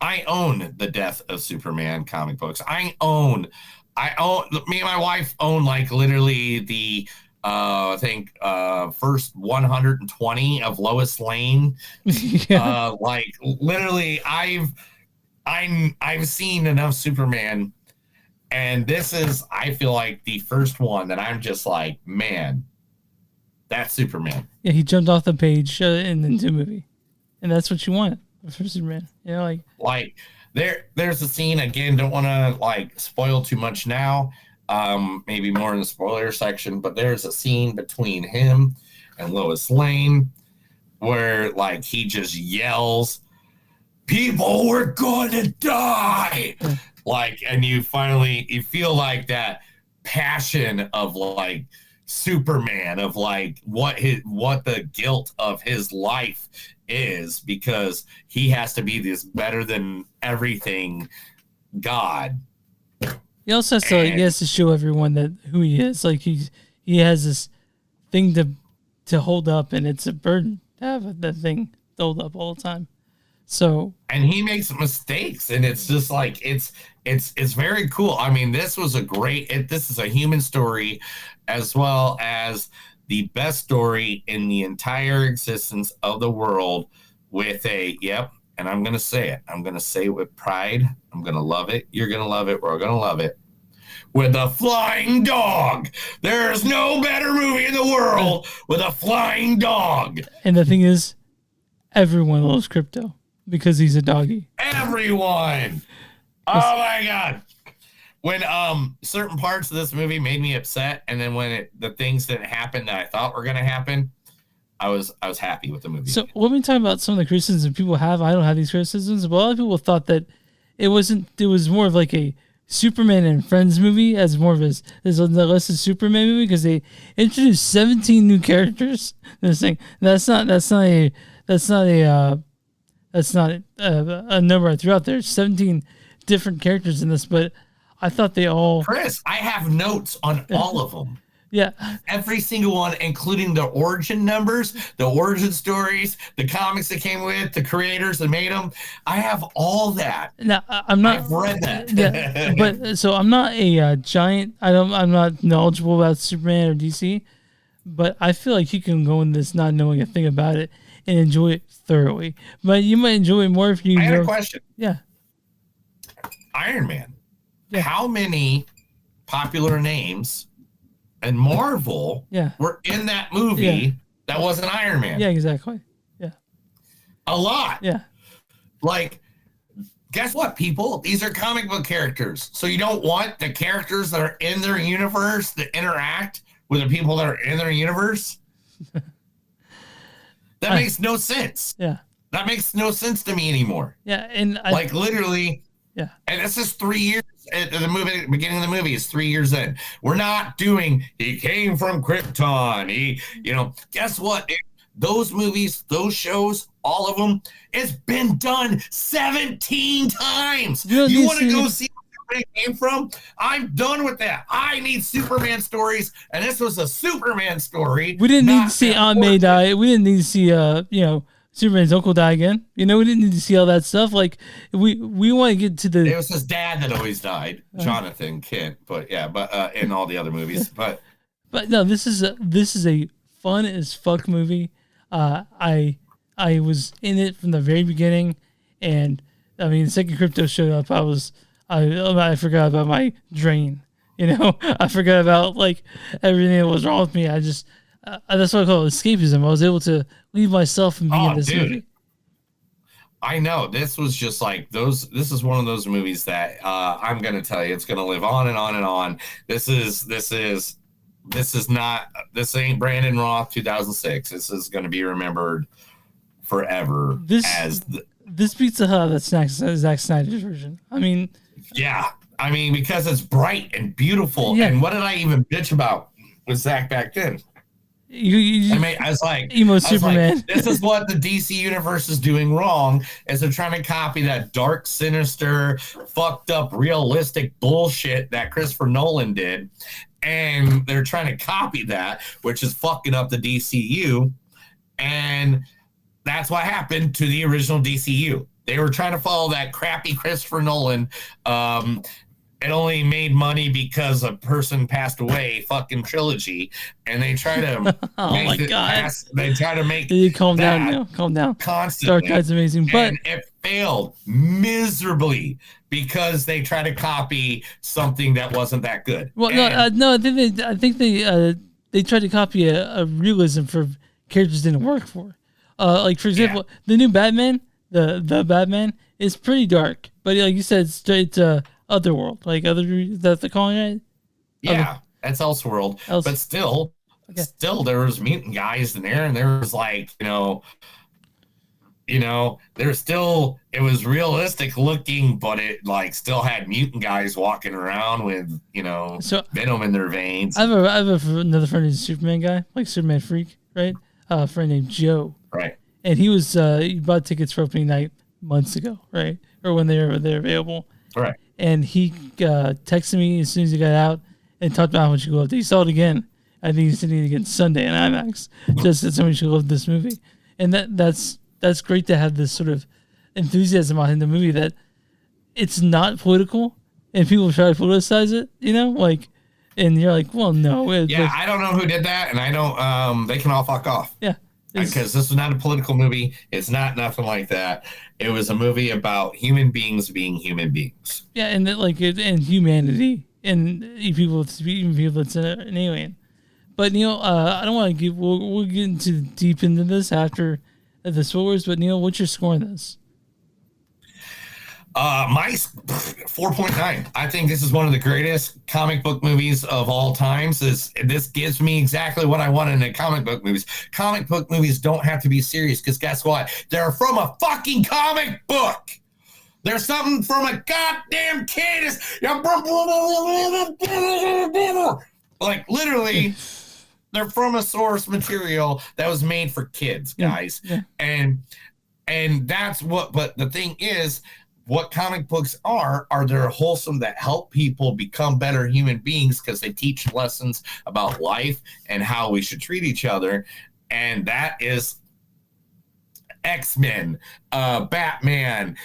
I own the Death of Superman comic books. I own, me and my wife own like literally the, I think, first 120 of Lois Lane. Yeah. Like literally I've seen enough Superman, and this is, I feel like the first one that I'm just like, man, that's Superman. Yeah, he jumped off the page in the movie, and that's what you want for Superman. You know, like there's a scene, again, don't want to like spoil too much now, maybe more in the spoiler section, but there's a scene between him and Lois Lane where like he just yells, "People were going to die!" Like, and you feel like that passion of like Superman, of like what the guilt of his life is, because he has to be this better than everything God. he also has to show everyone that who he is. Like he has this thing to hold up, and it's a burden to have that thing to hold up all the time. So, and he makes mistakes, and it's just like it's very cool. I mean, this is a human story, as well as the best story in the entire existence of the world, with and I'm gonna say it. I'm gonna say it with pride. I'm gonna love it. You're gonna love it. We're gonna love it. With a flying dog. There's no better movie in the world with a flying dog. And the thing is, everyone loves Crypto because he's a doggy. Everyone. Oh my God. When certain parts of this movie made me upset, and then when the things didn't happen that I thought were gonna happen, I was happy with the movie. So let me talk about some of the criticisms that people have. I don't have these criticisms, but a lot of people thought that it was more of like a Superman and Friends movie as more of as less a Superman movie, because they introduced 17 new characters in this thing. That's not a number I threw out there. 17 different characters in this, but I thought they all... Chris, I have notes on all of them. Yeah. Every single one, including the origin numbers, the origin stories, the comics that came with, the creators that made them. I have all that. Now, I'm not... I've read that. Yeah, but so I'm not a giant... I'm not knowledgeable about Superman or DC, but I feel like you can go in this not knowing a thing about it and enjoy it thoroughly. But you might enjoy it more if you... I had a question. Yeah. Iron Man. Yeah. How many popular names and Marvel were in that movie that wasn't Iron Man? Yeah, exactly. Yeah. A lot. Yeah. Like, guess what, people? These are comic book characters. So you don't want the characters that are in their universe to interact with the people that are in their universe? That makes no sense. Yeah. That makes no sense to me anymore. Yeah, and literally... Yeah. And this is 3 years at the movie, beginning of the movie is 3 years in. We're not doing, he came from Krypton. Guess what? Those movies, those shows, all of them, it's been done 17 times. You want to go see where it came from? I'm done with that. I need Superman stories, and this was a Superman story. We didn't need to see Aunt May die. We didn't need to see, Superman's uncle die again. We didn't need to see all that stuff. Like we want to get to the. It was his dad that always died, Jonathan Kent. But in all the other movies. But no, this is a fun as fuck movie. I was in it from the very beginning, and I mean, the second Crypto showed up, I forgot about my drain. I forgot about like everything that was wrong with me. I just. That's what I call it, escapism. I was able to leave myself and be in this movie. I know this was just like those. This is one of those movies that I'm gonna tell you, it's gonna live on and on and on. This ain't Brandon Roth 2006. This is gonna be remembered forever. This beats the hell out of Zack Snyder's version. I mean, yeah, because it's bright and beautiful. Yeah. And what did I even bitch about with Zack back then? I was like, emo Superman. This is what the DC universe is doing wrong, is they're trying to copy that dark, sinister, fucked up, realistic bullshit that Christopher Nolan did. And they're trying to copy that, which is fucking up the DCU. And that's what happened to the original DCU. They were trying to follow that crappy Christopher Nolan, it only made money because a person passed away fucking trilogy, and they try to they try to make you calm down now. Calm down. Constantly. Dark Knight's amazing, but it failed miserably because they try to copy something that wasn't that good. Well, no, I think they tried to copy a realism for characters didn't work for. Like for example, the new Batman, the Batman is pretty dark, but like you said, it's Otherworld, like that's the calling it. Yeah, that's Elseworld. But still, there was mutant guys in there, and there was like there's still, it was realistic looking, but it like still had mutant guys walking around with venom in their veins. I have another friend who's a Superman guy, like Superman freak, right? A friend named Joe, right? And he bought tickets for opening night months ago, right? Or when they're available, right? And he texted me as soon as he got out and talked about how much he loved it. He saw it again. I think he's sitting it again Sunday in IMAX. Just that so much he loved this movie, and that's great to have this sort of enthusiasm on in the movie that it's not political and people try to politicize it. And you're like, well, no. I don't know who did that, and I don't. They can all fuck off. Yeah. Because this was not a political movie. It's not nothing like that. It was a movie about human beings being human beings. Yeah, and and humanity, and even people that's an alien. But Neil, I don't want to give. We'll get into deep into this after the spoilers. But Neil, what's your score on this? My 4.9. I think this is one of the greatest comic book movies of all times. This gives me exactly what I want in the comic book movies. Comic book movies don't have to be serious because guess what? They're from a fucking comic book. There's something from a goddamn kid. Like literally, they're from a source material that was made for kids, guys. Yeah. And that's what. But the thing is, what comic books are they're wholesome, that help people become better human beings because they teach lessons about life and how we should treat each other. And that is X-Men, Batman,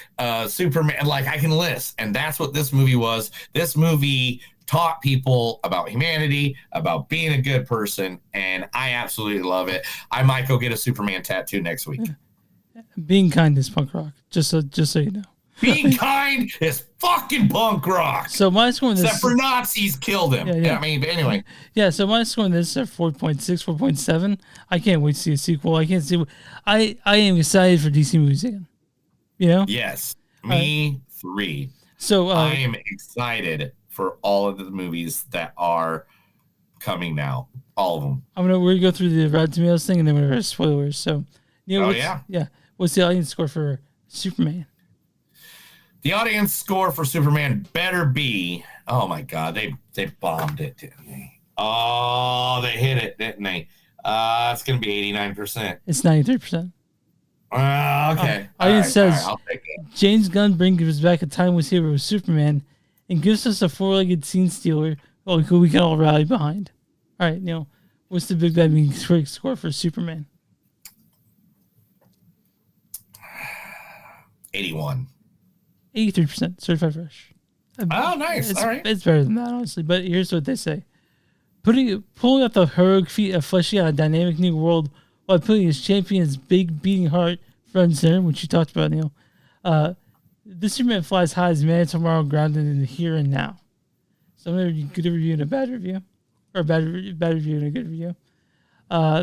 Superman, like I can list. And that's what this movie was. This movie taught people about humanity, about being a good person, and I absolutely love it. I might go get a Superman tattoo next week. Being kind is punk rock, just so you know. Being kind is fucking punk rock. So my score on this, except for Nazis killed him. Yeah. I mean, but anyway. Yeah, so my score on this is 4.6, 4.7. I can't wait to see a sequel. I am excited for DC movies again. Yes, me 3. So I am excited for all of the movies that are coming now. All of them. We're gonna go through the Rotten Tomatoes thing and then we're gonna spoilers. So, what's the audience score for Superman? The audience score for Superman better be, oh my God, they bombed it, didn't they? Oh, they hit it, didn't they? It's going to be 89%. It's 93%. Okay. Audience says, I'll take it. James Gunn brings back a timeless hero, Superman, and gives us a four-legged scene stealer who we can all rally behind. All right, Neil, what's the big bad mean score for Superman? 81. 83% certified fresh. Oh, nice. All right. It's better than that, honestly. But here's what they say. Pulling out the heroic feat of fleshing out a dynamic new world while putting his champion's big beating heart front and center, which you talked about, Neil. This Superman flies high as man tomorrow, grounded in the here and now. So I'm going to good review and a bad review. Or a bad review and a good review.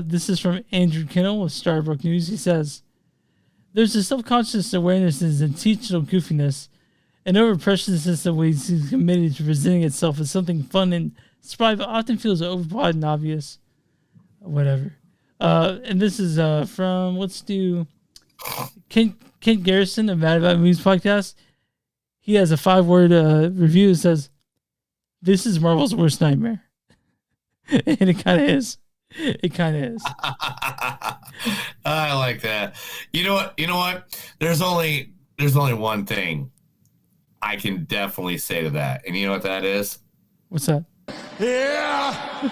This is from Andrew Kinnell with Starbrook News. He says, There's a self-conscious awareness and intentional goofiness, an over-preciousness of ways he's committed to presenting itself as something fun and spry, but often feels overbroad and obvious. Whatever. And this is from, let's do Kent Garrison of Mad About Movies podcast. He has a 5-word review that says, "This is Marvel's worst nightmare." And it kind of is. It kind of is. I like that. You know what? There's only one thing I can definitely say to that. And you know what that is? What's that? Yeah.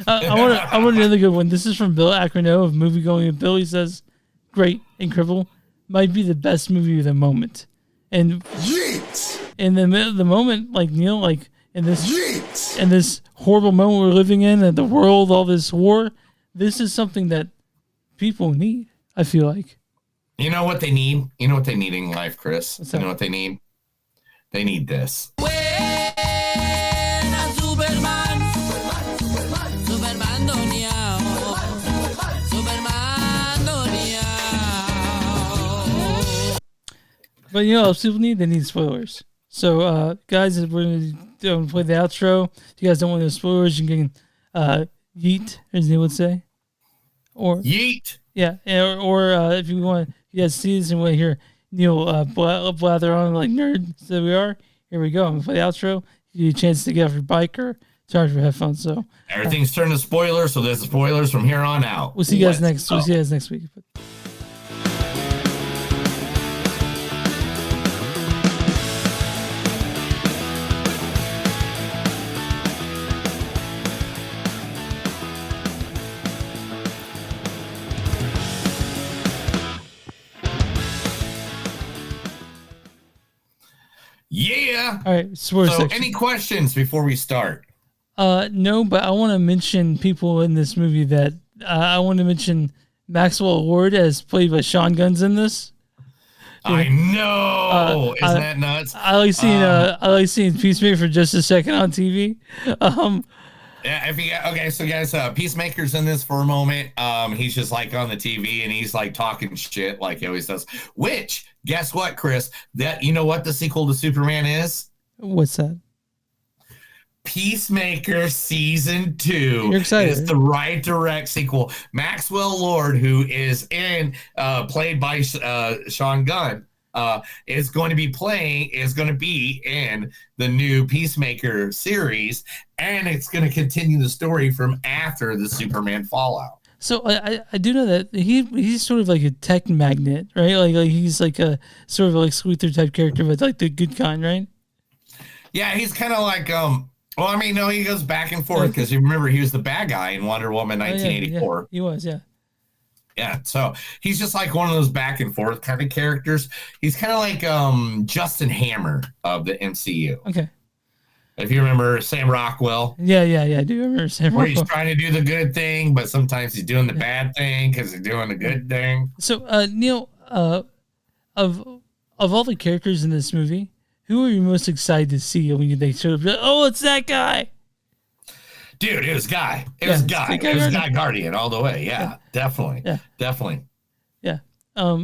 I want another good one. This is from Bill Acrono of Movie Going with Bill. He says, "Great, incredible, might be the best movie of the moment." And in the moment, like Neil, like in this horrible moment we're living in, and the world, all this war, this is something that people need. I feel like. You know what they need? You know what they need in life, Chris? You know what they need? They need this. But you know what else people need? They need spoilers. So, guys, we're going to play the outro. If you guys don't want the spoilers, you can yeet, as they would say. Or yeet. Yeah, or if you want, you guys see this and want to hear Neil blather on like nerds that we are, here we go. I'm going to play the outro. Give you a chance to get off your bike or charge your headphones. So everything's turned to spoilers, so there's spoilers from here on out. We'll see you guys next. We'll see you guys next week. Yeah. All right. So any questions before we start? No, but I want to mention people in this movie that I want to mention Maxwell Lord as played by Sean Gunn's in this. I know. Isn't that nuts? I like seeing Peacemaker for just a second on TV. Yeah, okay, so guys, Peacemaker's in this for a moment. He's just like on the TV and he's like talking shit like he always does. Which, guess what, Chris? That you know what the sequel to Superman is? What's that? Peacemaker Season 2. You're excited. Is the right direct sequel. Maxwell Lord, who is played by Sean Gunn, is going to be in the new Peacemaker series, and it's going to continue the story from after the Superman fallout. So I do know that he's sort of like a tech magnet, right? Like he's like a sort of like Sluther type character, but like the good kind, right? Yeah, he's kind of like well, I mean, no, he goes back and forth because you remember he was the bad guy in Wonder Woman 1984. Yeah, he was, yeah. Yeah, so he's just like one of those back and forth kind of characters. He's kind of like Justin Hammer of the MCU. Okay. If you remember Sam Rockwell. Yeah. I do remember Sam Where Rockwell. he's trying to do the good thing, but sometimes he's doing the bad thing because he's doing the good thing. So, Neil, of all the characters in this movie, who are you most excited to see when they showed up? Like, oh, it's that guy. Dude, it was Guy. It was Guy Guardian all the way. Yeah. Definitely. Yeah. Definitely. Yeah. I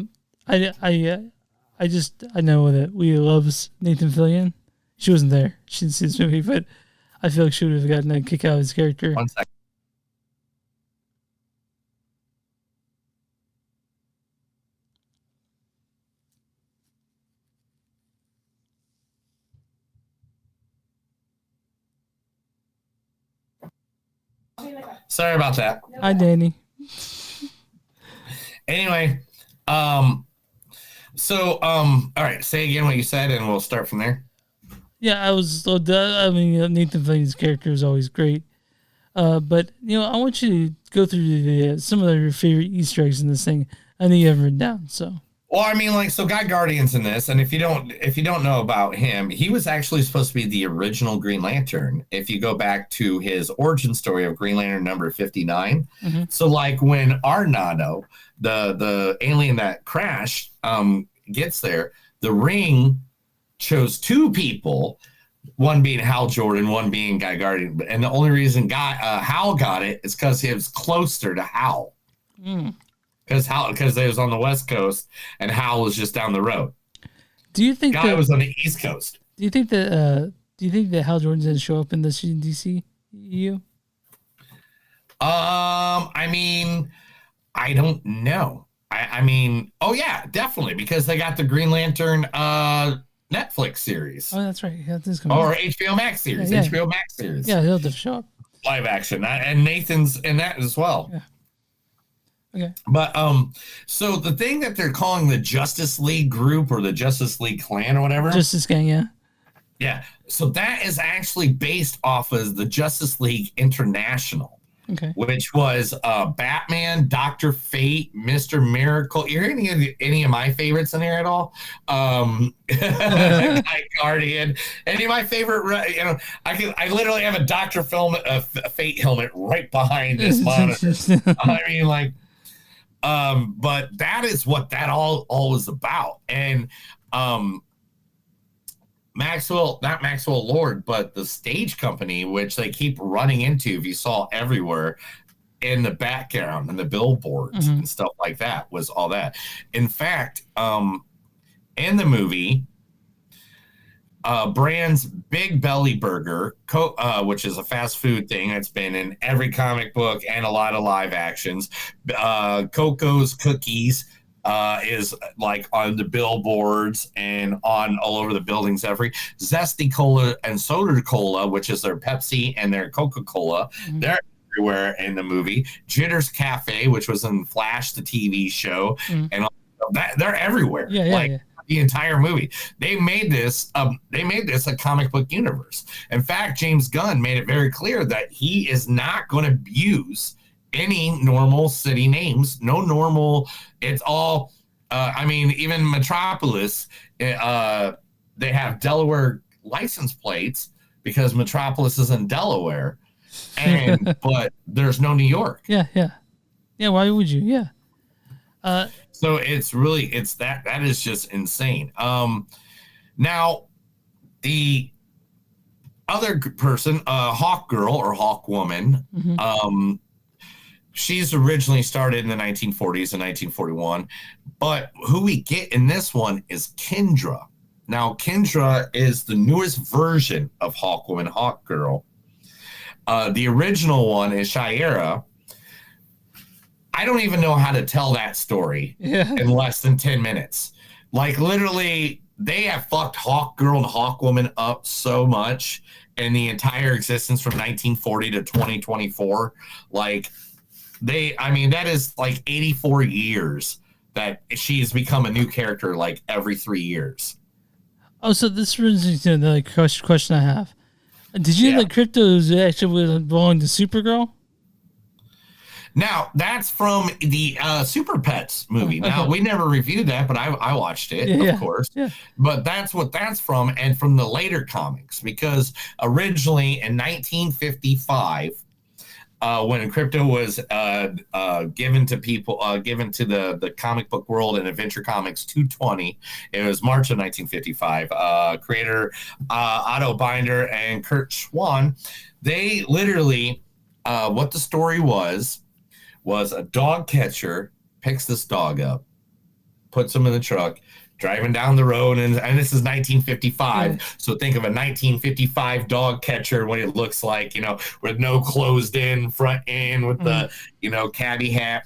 know that Leah loves Nathan Fillion. She wasn't there. She didn't see this movie, but I feel like she would have gotten a kick out of his character. 1 second. Sorry about that. Hi, Danny. Anyway, all right, say again what you said and we'll start from there. Yeah, Nathan Fillion's character is always great. But, I want you to go through some of your favorite Easter eggs in this thing. I know you have written down, so. Well, I mean, Guy Guardian's in this, and if you don't know about him, he was actually supposed to be the original Green Lantern. If you go back to his origin story of Green Lantern number 59, so like when Arnado, the alien that crashed, gets there, the Ring chose 2 people, one being Hal Jordan, one being Guy Guardian, and the only reason Hal got it is because he was closer to Hal. because they was on the West Coast and Hal was just down the road. Do you think Guy was on the East Coast? Do you think that Hal Jordan didn't show up in the DCEU? I mean, I don't know. I mean, oh yeah, definitely, because they got the Green Lantern Netflix series. Oh, that's right. Yeah, this or HBO Max series. Yeah. HBO Max series. Yeah, he'll just show up. Live action. And Nathan's in that as well. Yeah. Okay. But so the thing that they're calling the Justice League group or the Justice League clan or whatever. Justice Gang, yeah. Yeah. So that is actually based off of the Justice League International. Okay. Which was Batman, Dr. Fate, Mr. Miracle. You hear any of my favorites in here at all? Guardian. Any of my favorite, I literally have a Dr. Fate helmet right behind this monitor. I mean, but that is what that all is about. And not Maxwell Lord, but the stage company, which they keep running into, if you saw everywhere in the background and the billboards and stuff like that, was all that. In fact, in the movie, Brand's Big Belly Burger, which is a fast food thing that's been in every comic book and a lot of live actions, Coco's Cookies, is like on the billboards and on all over the buildings. Every Zesty Cola and Soda Cola, which is their Pepsi and their Coca-Cola, they're everywhere in the movie. Jitters Cafe, which was in Flash, the TV show, and all that, they're everywhere. The entire movie. They made this a comic book universe. In fact, James Gunn made it very clear that he is not going to use any normal city names. No normal. It's all even Metropolis, they have Delaware license plates because Metropolis is in Delaware, and but there's no New York. Yeah. Why would you? Yeah. So that is just insane. Now the other person, Hawk Girl or Hawk Woman, she's originally started in the 1940s and 1941, but who we get in this one is Kendra. Now, Kendra is the newest version of Hawk Woman, Hawk Girl. The original one is Shira. I don't even know how to tell that story in less than 10 minutes. Like, literally, they have fucked Hawk Girl and Hawk Woman up so much in the entire existence from 1940 to 2024. Like, that is like 84 years that she's become a new character like every 3 years. Oh, so this brings me to the question I have. Did you know that Crypto's actually belonging to Supergirl? Now, that's from the Super Pets movie. Now, we never reviewed that, but I watched it, of course. Yeah. But that's what that's from, and from the later comics, because originally in 1955, when Crypto was given to people, given to the comic book world in Adventure Comics 220, it was March of 1955. Creator Otto Binder and Kurt Schwan, they literally, what the story was a dog catcher picks this dog up, puts him in the truck, driving down the road, and this is 1955. So think of a 1955 dog catcher, what it looks like, with no closed in front end, with the, caddy hat.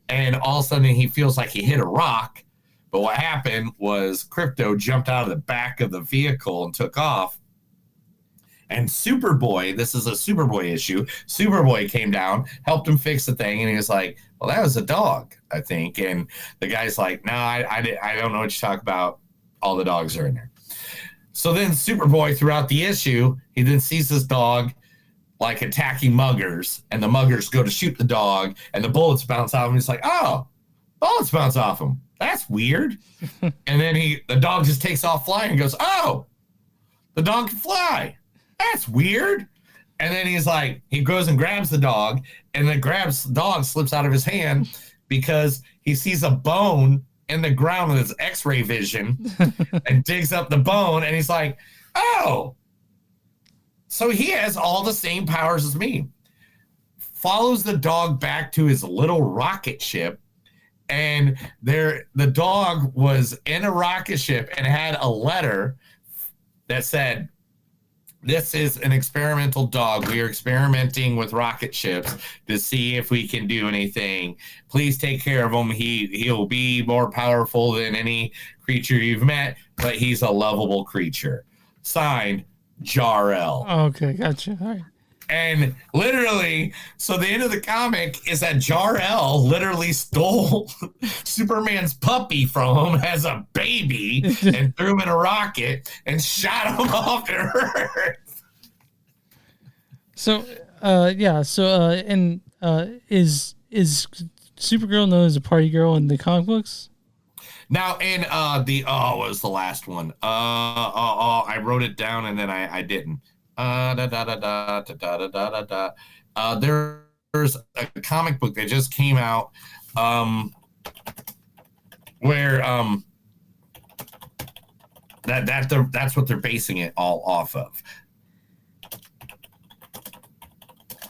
And all of a sudden he feels like he hit a rock. But what happened was Crypto jumped out of the back of the vehicle and took off. And Superboy, this is a Superboy issue, Superboy came down, helped him fix the thing, and he was like, well, that was a dog, I think. And the guy's like, no, I don't know what you talk about. All the dogs are in there. So then Superboy, throughout the issue, he then sees this dog like attacking muggers, and the muggers go to shoot the dog, and the bullets bounce off him. He's like, oh, bullets bounce off him. That's weird. And then the dog just takes off flying and goes, oh, the dog can fly. That's weird. And then he's like, he goes and grabs the dog, and then the dog slips out of his hand because he sees a bone in the ground with his x-ray vision and digs up the bone, and he's like, oh, so he has all the same powers as me. Follows the dog back to his little rocket ship And the dog was in a rocket ship and had a letter that said, "This is an experimental dog. We are experimenting with rocket ships to see if we can do anything. Please take care of him. He'll be more powerful than any creature you've met, but he's a lovable creature." Signed, Jor-El. Okay, gotcha. All right. And literally, so the end of the comic is that Jor-El literally stole Superman's puppy from him as a baby and threw him in a rocket and shot him off to Earth. So, is Supergirl known as a party girl in the comic books? Now, in what was the last one? I wrote it down and then I didn't. There's a comic book that just came out where that's what they're basing it all off of.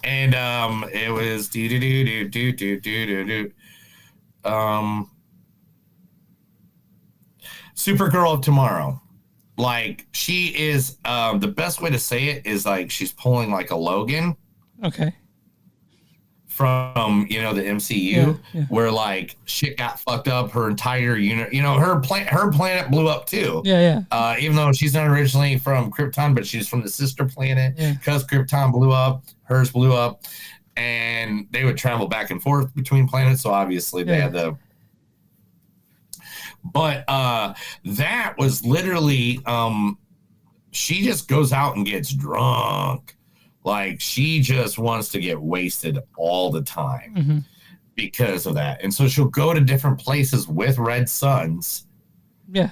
And it was Supergirl of Tomorrow. Like, she is the best way to say it is like she's pulling like a Logan. Okay. From the MCU, where like shit got fucked up, her entire unit, her planet blew up too. Even though she's not originally from Krypton, but she's from the sister planet. Because Krypton blew up, hers blew up, and they would travel back and forth between planets. So obviously they had the. But that was literally, she just goes out and gets drunk. Like, she just wants to get wasted all the time because of that. And so she'll go to different places with red suns. Yeah.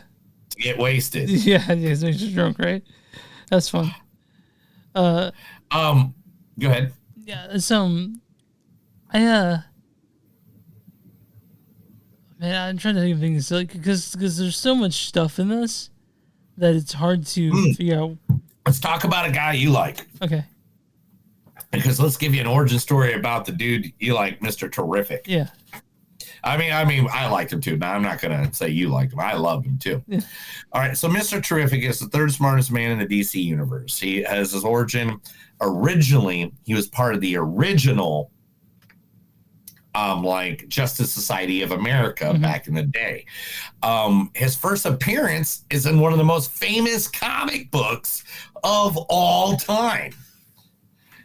To get wasted. Yeah, so she's drunk, right? That's fun. Go ahead. Yeah, man, I'm trying to think of things like because there's so much stuff in this that it's hard to figure out. Let's talk about a guy you like. Okay. Because let's give you an origin story about the dude you like, Mr. Terrific. Yeah. I mean, I liked him too. Now, I'm not gonna say you liked him. I loved him too. Yeah. All right. So Mr. Terrific is the third smartest man in the DC universe. He has his origin. Originally, he was part of the original like Justice Society of America back in the day. His first appearance is in one of the most famous comic books of all time.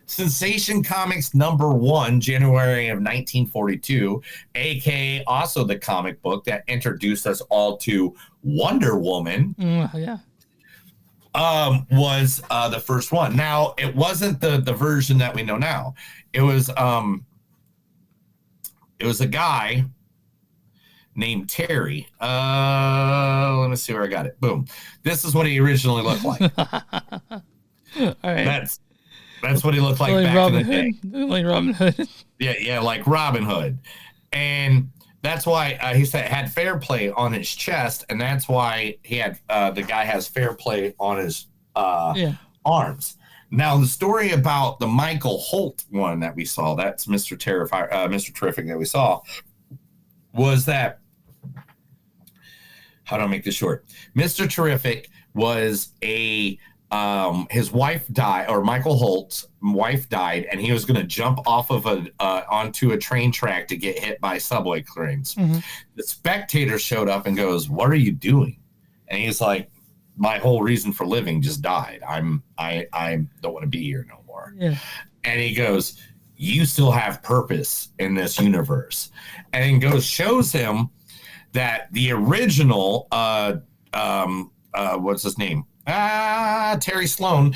Sensation Comics #1, January of 1942, aka also the comic book that introduced us all to Wonder Woman. Was the first one. Now, it wasn't the version that we know now. It was a guy named Terry. Let me see where I got it. Boom. This is what he originally looked like. All right. That's what he looked like back Robin in the day. Like Robin Hood. Yeah, like Robin Hood. And that's why he said had fair play on his chest, and that's why he had the guy has fair play on his arms. Now, the story about the Michael Holt one that we saw, that's Mr. Terrific that we saw, was that, how do I make this short? Mr. Terrific was his wife died, or Michael Holt's wife died, and he was going to jump off of onto a train track to get hit by subway trains. The spectator showed up and goes, "What are you doing?" And he's like, "My whole reason for living just died. I don't want to be here no more." Yeah. And he goes, "You still have purpose in this universe." And shows him that the original what's his name? Terry Sloan,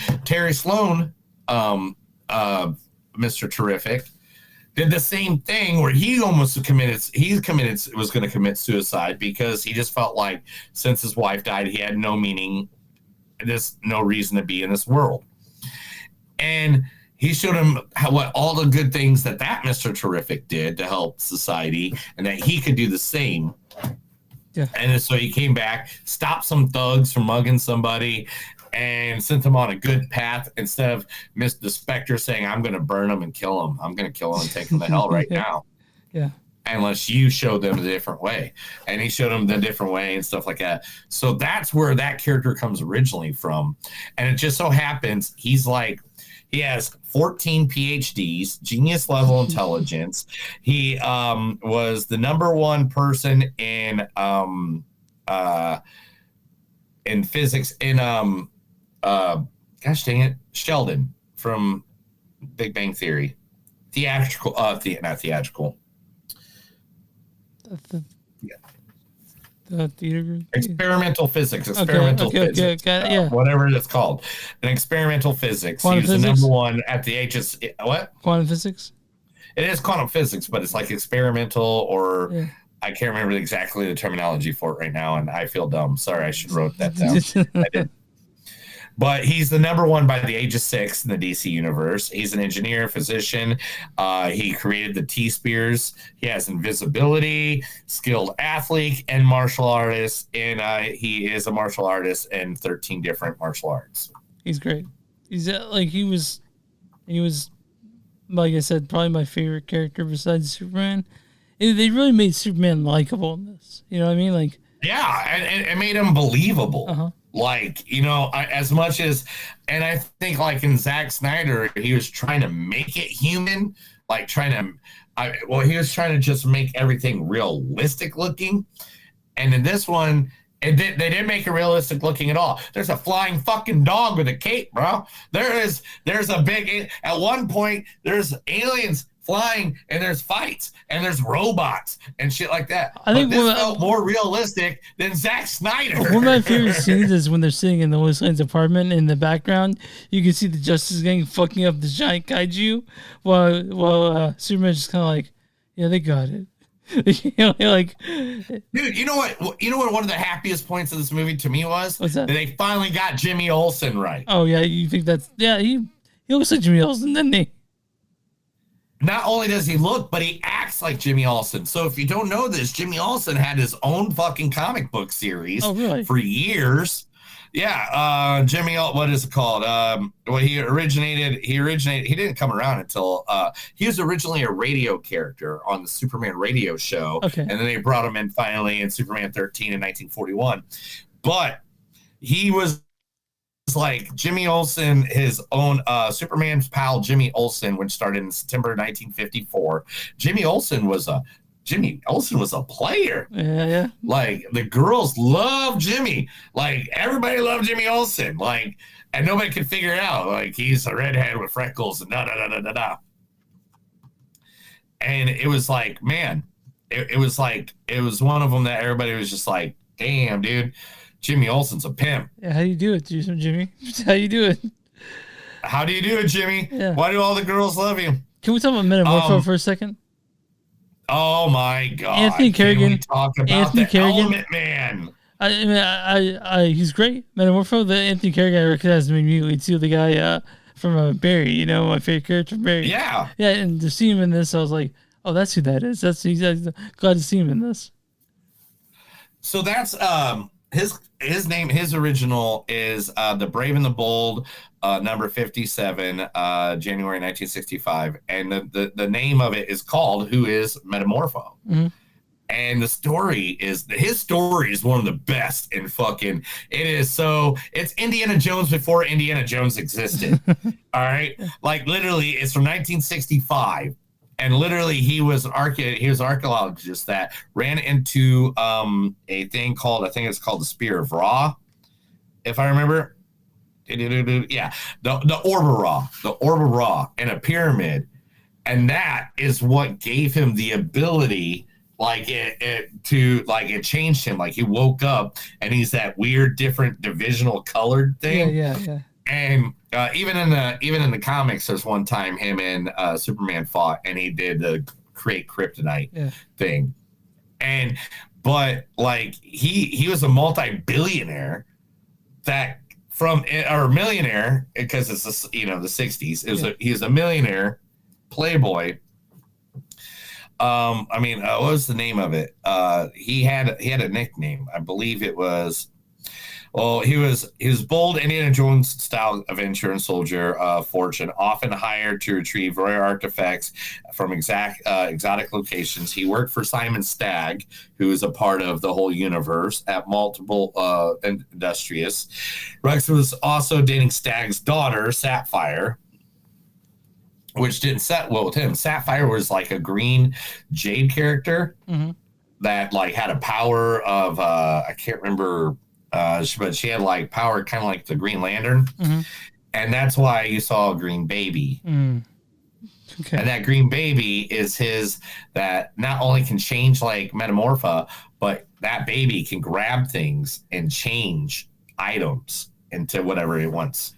Mr. Terrific, did the same thing where he was going to commit suicide because he just felt like since his wife died, he had no meaning, no reason to be in this world. And he showed him what all the good things that Mr. Terrific did to help society, and that he could do the same. Yeah. And so he came back, stopped some thugs from mugging somebody, and sent them on a good path instead of the Spectre saying, "I'm going to burn them and kill them. I'm going to kill them and take them to hell right now." Yeah. unless you show them the different way. And he showed them the different way and stuff like that. So that's where that character comes originally from. And it just so happens he has 14 PhDs, genius level intelligence. He was the number one person in physics gosh dang it, Sheldon from Big Bang Theory. Not theatrical. The theater. Experimental physics. Physics. Yeah. Whatever it's called. An experimental physics. Quantum he was physics? the number one at the ages. What? Quantum physics? It is quantum physics, but it's like experimental or I can't remember exactly the terminology for it right now, and I feel dumb. Sorry, I should have wrote that down. I did. But he's the number one by the age of 6 in the DC universe. He's an engineer, physician. He created the T-Spears. He has invisibility, skilled athlete, and martial artist. And he is a martial artist in 13 different martial arts. He's great. He's he was, like I said, probably my favorite character besides Superman. They really made Superman likable in this. You know what I mean? Like, yeah, and it made him believable. Like, as much as, and I think like in Zack Snyder, he was trying to make it human, like he was trying to just make everything realistic looking. And in this one, they didn't make it realistic looking at all. There's a flying fucking dog with a cape, bro. There's a big, at one point, there's aliens flying and there's fights and there's robots and shit like that. I think this felt more realistic than Zack Snyder. One of my favorite scenes is when they're sitting in the Lois Lane's apartment. In the background, you can see the Justice Gang fucking up the giant kaiju, while Superman's just kind of like, yeah, they got it. Dude, you know what one of the happiest points of this movie to me was? What's that? That they finally got Jimmy Olsen right. Oh yeah, you think he looks like Jimmy Olsen, doesn't he? Not only does he look, but he acts like Jimmy Olsen. So if you don't know this, Jimmy Olsen had his own fucking comic book series for years. Yeah, Jimmy, what is it called? He didn't come around until he was originally a radio character on the Superman radio show. Okay. And then they brought him in finally in Superman 13 in 1941. But he was like Jimmy Olsen, his own Superman's pal Jimmy Olsen, which started in September 1954. Jimmy Olsen was a player. Yeah. Like the girls love Jimmy. Like everybody loved Jimmy Olsen. Like, and nobody could figure it out. Like he's a redhead with freckles and da. And it was like, man, it was one of them that everybody was just like, damn, dude. Jimmy Olsen's a pimp. Yeah, how do you do it, Jimmy? How you do it? How do you do it, Jimmy? Yeah. Why do all the girls love you? Can we talk about Metamorpho for a second? Oh my God! Anthony Kerrigan. Can we talk about Element Man? He's great. Metamorpho. The Anthony Kerrigan I recognized him immediately too. The guy from Barry. My favorite character from Barry. Yeah. Yeah, and to see him in this, I was like, oh, that's who that is. He's glad to see him in this. So that's his name, his original is The Brave and the Bold, number 57, January 1965. And the name of it is called Who is Metamorpho? Mm-hmm. And his story is one of the best in fucking, it's Indiana Jones before Indiana Jones existed. All right. Like literally it's from 1965. And literally, he was an archaeologist that ran into a thing called, I think it's called the Spear of Ra, if I remember. Yeah, the Orb of Ra, and a pyramid. And that is what gave him the ability, it changed him. Like he woke up and he's that weird, different divisional colored thing. Yeah. And even in the comics, there's one time him and Superman fought, and he did the create kryptonite thing. But he was a multi-billionaire or millionaire, because it's the 60s. He was a millionaire playboy. What was the name of it? He had a nickname. I believe it was. Well, he was bold Indiana Jones style adventurer and soldier of fortune, often hired to retrieve rare artifacts from exotic locations. He worked for Simon Stagg, who is a part of the whole universe at multiple industrious. Rex was also dating Stagg's daughter, Sapphire, which didn't set well with him. Sapphire was like a green jade character that like had a power of I can't remember. But she had like power, kind of like the Green Lantern, and that's why you saw a green baby. Okay. And that green baby is his that not only can change like metamorpha, but that baby can grab things and change items into whatever it wants.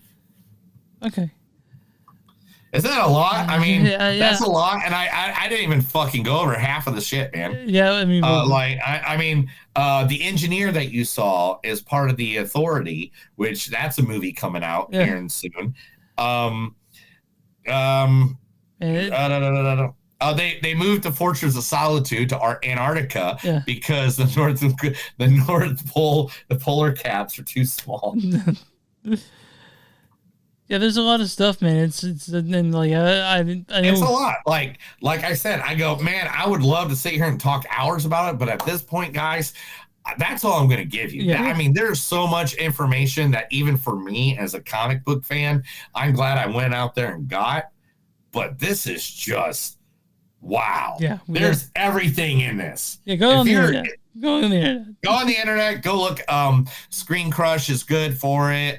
Okay. Is that a lot? I mean, Yeah. that's a lot, and I didn't even fucking go over half of the shit, man. Yeah, I mean, the engineer that you saw is part of the Authority, which that's a movie coming out here and soon. They moved the Fortress of Solitude to Antarctica because the North Pole, the polar caps are too small. Yeah, there's a lot of stuff, man. It's and like I know It's a lot. Like I said, I go, man, I would love to sit here and talk hours about it, but at this point, guys, that's all I'm going to give you. Yeah. I mean, there's so much information that even for me as a comic book fan, I'm glad I went out there and got. But this is just wow. Yeah, there's everything in this. Yeah, go on the internet. Go on the internet. Go on the internet. Go look. Screen Crush is good for it.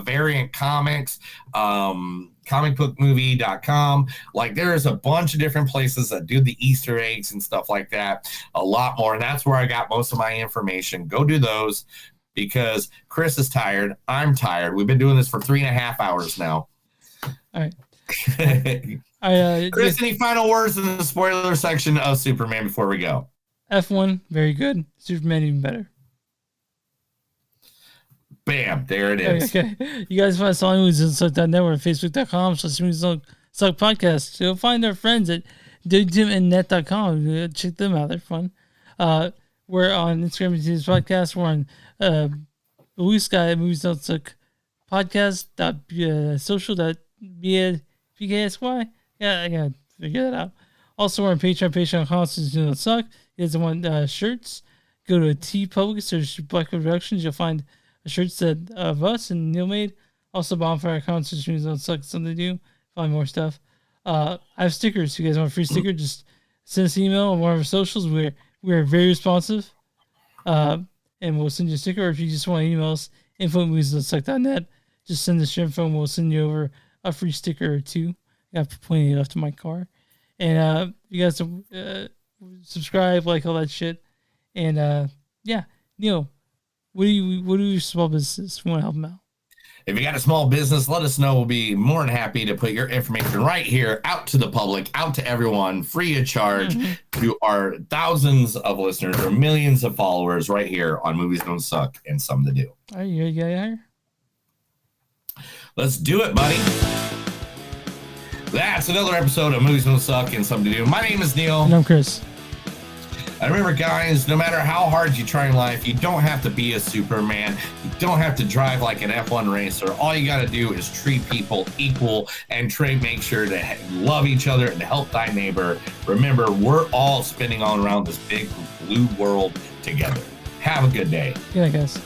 Variant Comics, comicbookmovie.com. Like there's a bunch of different places that do the Easter eggs and stuff like that. A lot more. And that's where I got most of my information. Go do those because Chris is tired. I'm tired. We've been doing this for 3.5 hours now. All right. Chris, any final words in the spoiler section of Superman before we go? F1, very good. Superman, even better. Bam, there it is. Okay. You guys find us on moviesandsuck.net or Facebook.com/moviesandsuck podcast. You'll find our friends at DoTimandNet.com. Check them out. They're fun. We're on Instagram and Today's Podcast. We're on Bluesky at Movies.Suck podcast.social.bksy. Yeah, I gotta figure that out. Also, we're on Patreon, patreon.com/suck. You guys want shirts? Go to TeePublic, search Blackwood Productions. You'll find shirts that of us and Neil made. Also, Bonfire accounts, suck something to do. Find more stuff. I have stickers. If you guys want a free sticker, just send us an email on one of our socials. We are very responsive. And we'll send you a sticker. Or if you just want to email us, info@moviesandsuck.net, just send us your info and we'll send you over a free sticker or two. I got plenty left in my car. And you guys subscribe, like all that shit. And yeah, Neil, what do your small businesses? We want to help them out. If you got a small business, let us know. We'll be more than happy to put your information right here out to the public, out to everyone, free of charge to our thousands of listeners or millions of followers right here on Movies Don't Suck and Some to Do. Are you ready to get here? Let's do it, buddy. That's another episode of Movies Don't Suck and Some to Do. My name is Neil. And I'm Chris. And remember, guys, no matter how hard you try in life, you don't have to be a Superman. You don't have to drive like an F1 racer. All you got to do is treat people equal and make sure to love each other and help thy neighbor. Remember, we're all spinning all around this big blue world together. Have a good day. Good night, guys.